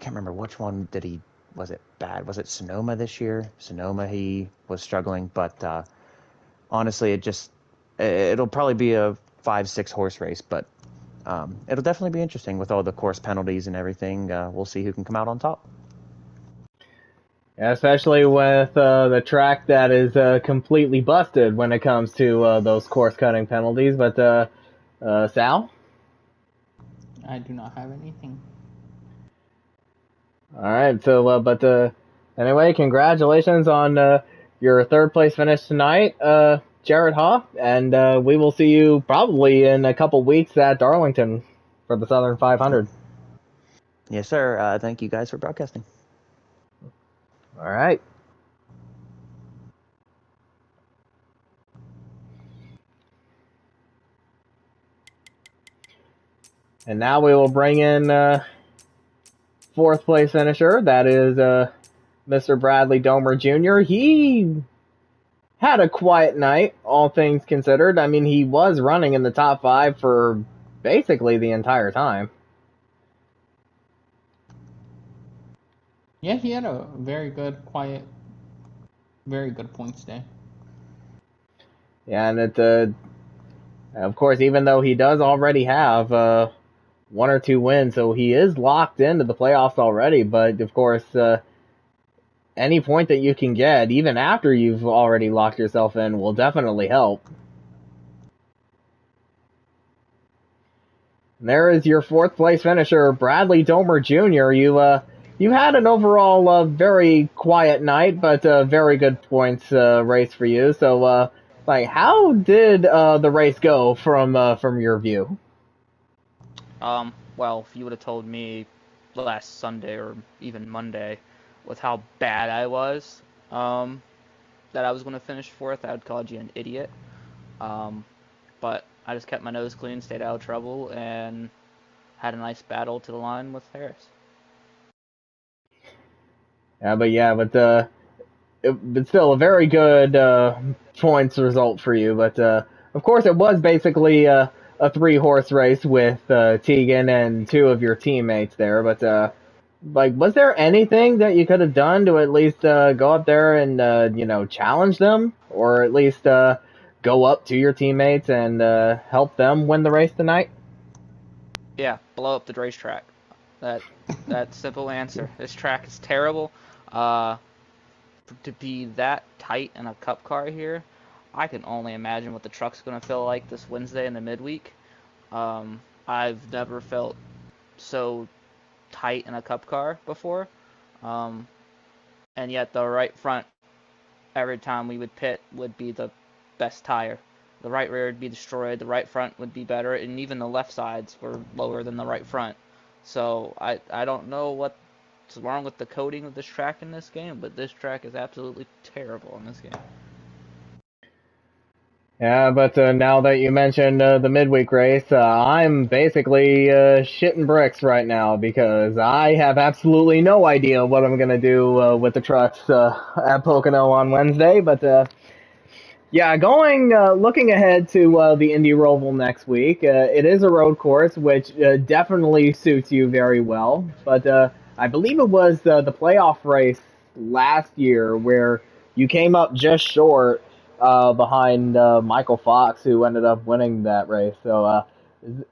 remember which one was it bad? Was it Sonoma this year? Sonoma, he was struggling, but honestly, it'll probably be a 5-6 horse race, but it'll definitely be interesting with all the course penalties and everything. We'll see who can come out on top. Yeah, especially with the track that is completely busted when it comes to those course cutting penalties. But Sal? I do not have anything. All right, so but anyway, congratulations on your third place finish tonight, Jared Hoff, and we will see you probably in a couple weeks at Darlington for the Southern 500. Yes, sir. Thank you guys for broadcasting. All right. And now we will bring in fourth place finisher. That is Mr. Bradley Domer Jr. He had a quiet night, all things considered. I mean, he was running in the top 5 for basically the entire time. Yeah, he had a very good, quiet, very good points day. Yeah, and of course, even though he does already have 1 or 2 wins, so he is locked into the playoffs already. But of course, any point that you can get, even after you've already locked yourself in, will definitely help. And there is your 4th place finisher, Bradley Domer Jr. You had an overall very quiet night, but very good points race for you. So, how did the race go from your view? Well, if you would have told me last Sunday or even Monday with how bad I was, that I was going to finish 4th, I would call you an idiot. But I just kept my nose clean, stayed out of trouble, and had a nice battle to the line with Harris. But still a very good points result for you. But of course, it was basically a 3-horse race with Tegan and 2 of your teammates there. But was there anything that you could have done to at least go up there and challenge them, or at least go up to your teammates and help them win the race tonight? Yeah, blow up the racetrack. That simple answer. This track is terrible. To be that tight in a cup car here, I can only imagine what the truck's going to feel like this Wednesday in the midweek. I've never felt so tight in a cup car before. And yet the right front, every time we would pit, would be the best tire. The right rear would be destroyed, the right front would be better, and even the left sides were lower than the right front. So I don't know what's wrong with the coating of this track in this game, but this track is absolutely terrible in this game. Yeah, but now that you mentioned the midweek race, I'm basically shitting bricks right now because I have absolutely no idea what I'm going to do with the trucks at Pocono on Wednesday. But looking ahead to the Indy Roval next week, it is a road course, which definitely suits you very well. But I believe it was the playoff race last year where you came up just short behind Michael Fox, who ended up winning that race. So, do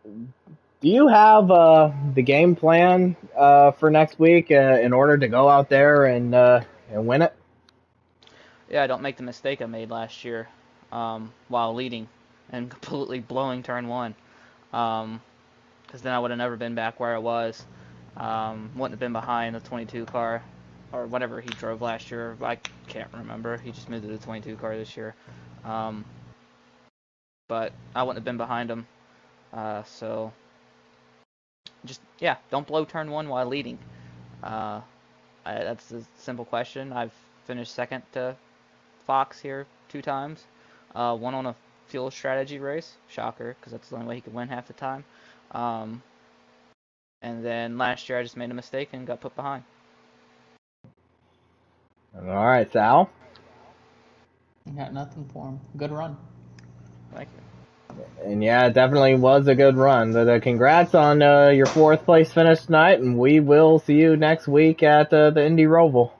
you have the game plan for next week in order to go out there and win it? Yeah, I don't make the mistake I made last year while leading and completely blowing turn 1. Because then I would have never been back where I was. Wouldn't have been behind the 22 car or whatever he drove last year. I can't remember. He just moved to the 22 car this year. But I wouldn't have been behind him. So don't blow turn 1 while leading. That's a simple question. I've finished 2nd to Fox here 2 times. One on a fuel strategy race. Shocker, because that's the only way he could win half the time. And then last year I just made a mistake and got put behind. All right, Sal? Got nothing for him. Good run. Thank you. And yeah, it definitely was a good run. But congrats on your 4th place finish tonight, and we will see you next week at the Indy Roval.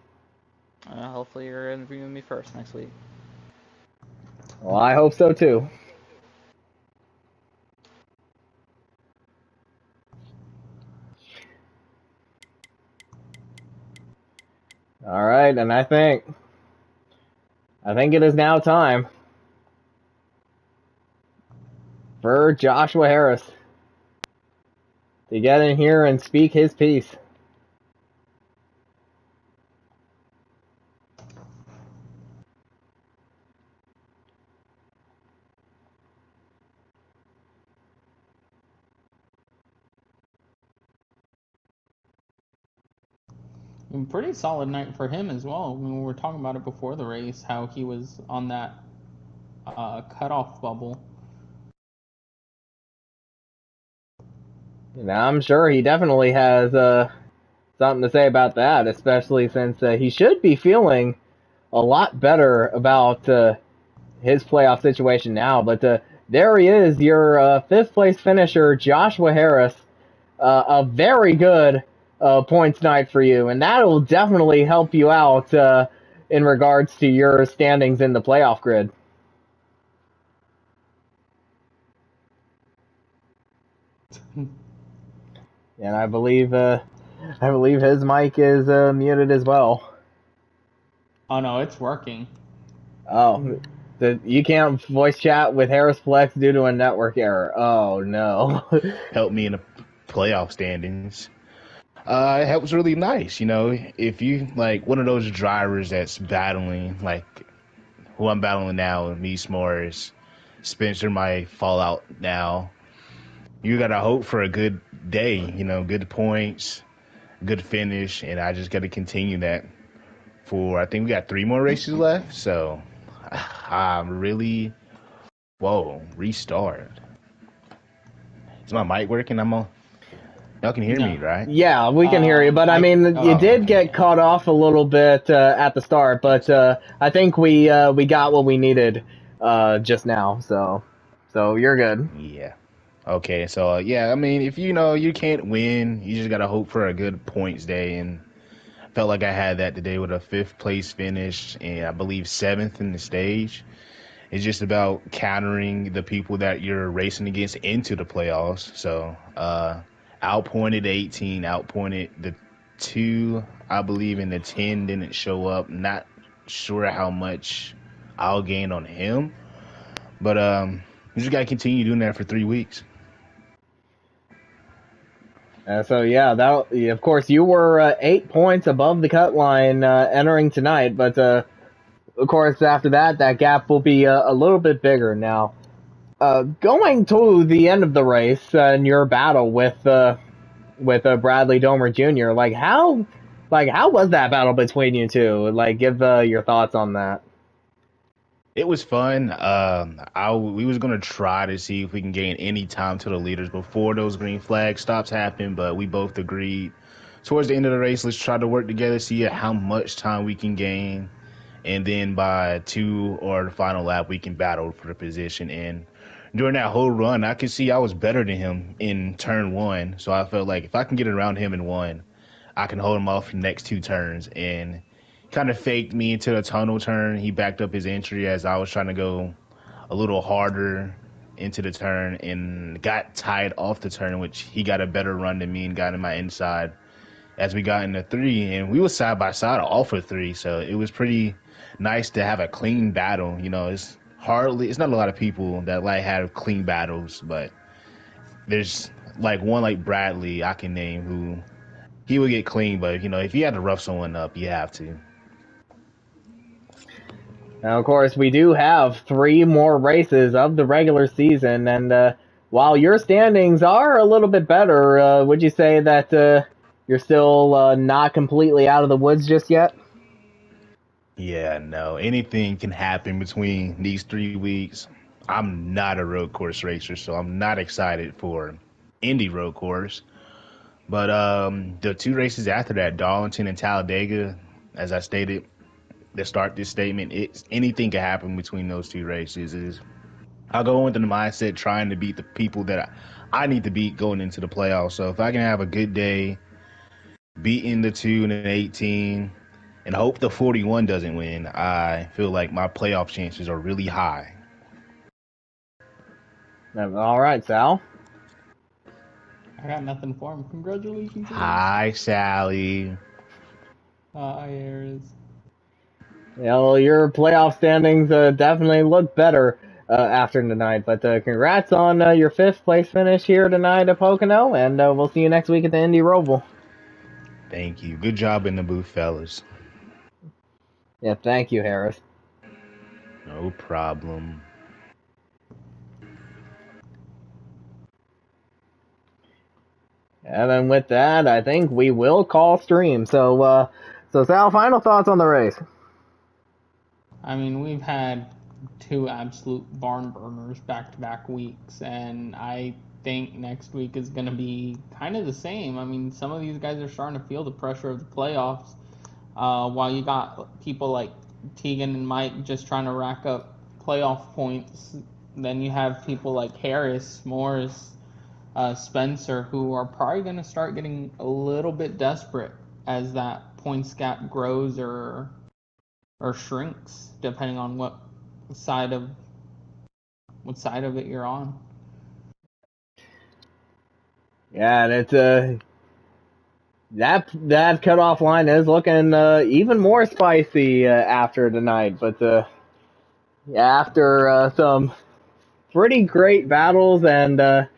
Hopefully you're interviewing me first next week. Well, I hope so too. All right, and I think it is now time for Joshua Harris to get in here and speak his piece. Pretty solid night for him as well. I mean, we were talking about it before the race, how he was on that cutoff bubble. Now, I'm sure he definitely has something to say about that, especially since he should be feeling a lot better about his playoff situation now. But there he is, your 5th place finisher, Joshua Harris. A very good points night for you, and that will definitely help you out in regards to your standings in the playoff grid. And I believe his mic is muted as well. Oh no, it's working. Oh, you can't voice chat with Harris Flex due to a network error. Oh no. Helped me in the playoff standings. It helps really nice, if you like one of those drivers that's battling, like who I'm battling now, me, S'mores, Spencer might fall out now. You gotta hope for a good day, good points, good finish, and I just gotta continue that I think we got 3 more races left, so I'm really, restart. Is my mic working? Y'all can hear me, right? Yeah, we can hear you, but I mean, you did get caught off a little bit at the start, but I think we got what we needed just now, so you're good. Yeah. Okay, so I mean, if you can't win, you just gotta hope for a good points day, and I felt like I had that today with a 5th place finish and I believe 7th in the stage. It's just about countering the people that you're racing against into the playoffs. So, outpointed 18, outpointed the 2, I believe, and the 10 didn't show up. Not sure how much I'll gain on him, but you just gotta continue doing that for 3 weeks. So yeah, that of course you were 8 points above the cut line entering tonight, but of course after that gap will be a little bit bigger now. Going to the end of the race and your battle with Bradley Domer Jr. How was that battle between you two? Give your thoughts on that. It was fun. We was gonna try to see if we can gain any time to the leaders before those green flag stops happen, but we both agreed towards the end of the race, let's try to work together, see how much time we can gain, and then by 2 or the final lap, we can battle for the position. And during that whole run, I could see I was better than him in turn 1, so I felt like if I can get around him in 1, I can hold him off the next 2 turns, and kind of faked me into a tunnel turn. He backed up his entry as I was trying to go a little harder into the turn and got tied off the turn, which he got a better run than me and got in my inside as we got into 3, and we were side by side off of 3, so it was pretty nice to have a clean battle. It's not a lot of people that have clean battles, but there's one like Bradley I can name who he would get clean, but if you had to rough someone up, you have to. Now, of course, we do have 3 more races of the regular season, and while your standings are a little bit better, would you say that you're still not completely out of the woods just yet? Yeah, no. Anything can happen between these 3 weeks. I'm not a road course racer, so I'm not excited for Indy road course. But the 2 races after that, Darlington and Talladega, as I stated to start this statement, anything can happen between those 2 races. I'll go into the mindset trying to beat the people that I need to beat going into the playoffs. So if I can have a good day, beating the 2 and the 18, and hope the 41 doesn't win, I feel like my playoff chances are really high. All right, Sal. I got nothing for him. Congratulations. Hi, Sally. Hi, Aries. Yeah, well, your playoff standings definitely look better after tonight, but congrats on your 5th place finish here tonight at Pocono, and we'll see you next week at the Indy Roval. Thank you. Good job in the booth, fellas. Yeah, thank you, Harris. No problem. And then with that, I think we will call stream. So Sal, final thoughts on the race? I mean, we've had 2 absolute barn burners back-to-back weeks, and I think next week is going to be kind of the same. I mean, some of these guys are starting to feel the pressure of the playoffs, while you got people like Tegan and Mike just trying to rack up playoff points. Then you have people like Harris, Morris, Spencer, who are probably going to start getting a little bit desperate as that points gap grows or shrinks, depending on what side of it you're on. Yeah, and that cutoff line is looking even more spicy after tonight. But after some pretty great battles and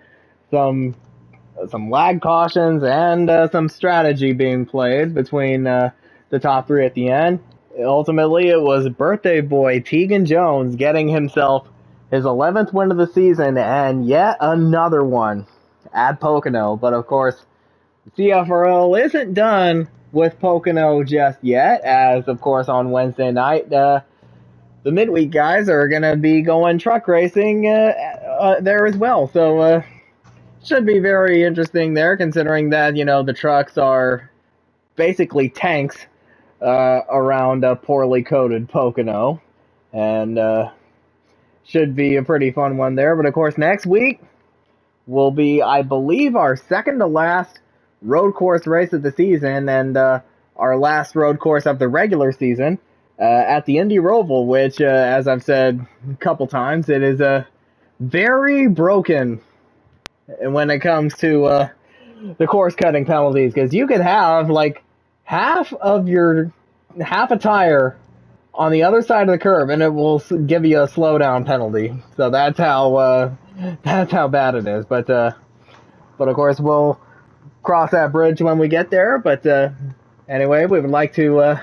some lag cautions and some strategy being played between the top three at the end, ultimately it was birthday boy Tegan Jones getting himself his 11th win of the season and yet another one at Pocono. But of course, CFRL isn't done with Pocono just yet, as of course on Wednesday night, the midweek guys are going to be going truck racing there as well. So should be very interesting there, considering that, the trucks are basically tanks around a poorly coated Pocono. And should be a pretty fun one there. But of course, next week will be, I believe, our second to last road course race of the season and our last road course of the regular season at the Indy Roval, which, as I've said a couple times, it is very broken when it comes to the course cutting penalties, because you could have like half a tire on the other side of the curve and it will give you a slowdown penalty. So that's how bad it is. But of course we'll cross that bridge when we get there. But anyway, we would like to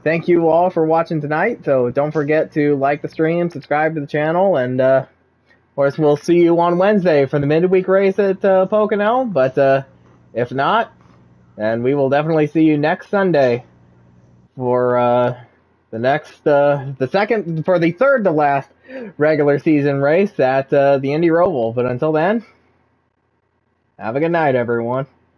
thank you all for watching tonight. So don't forget to like the stream, subscribe to the channel, and of course we'll see you on Wednesday for the midweek race at Pocono. But if not, then we will definitely see you next Sunday for the third to last regular season race at the Indy Roval. But until then, have a good night, everyone.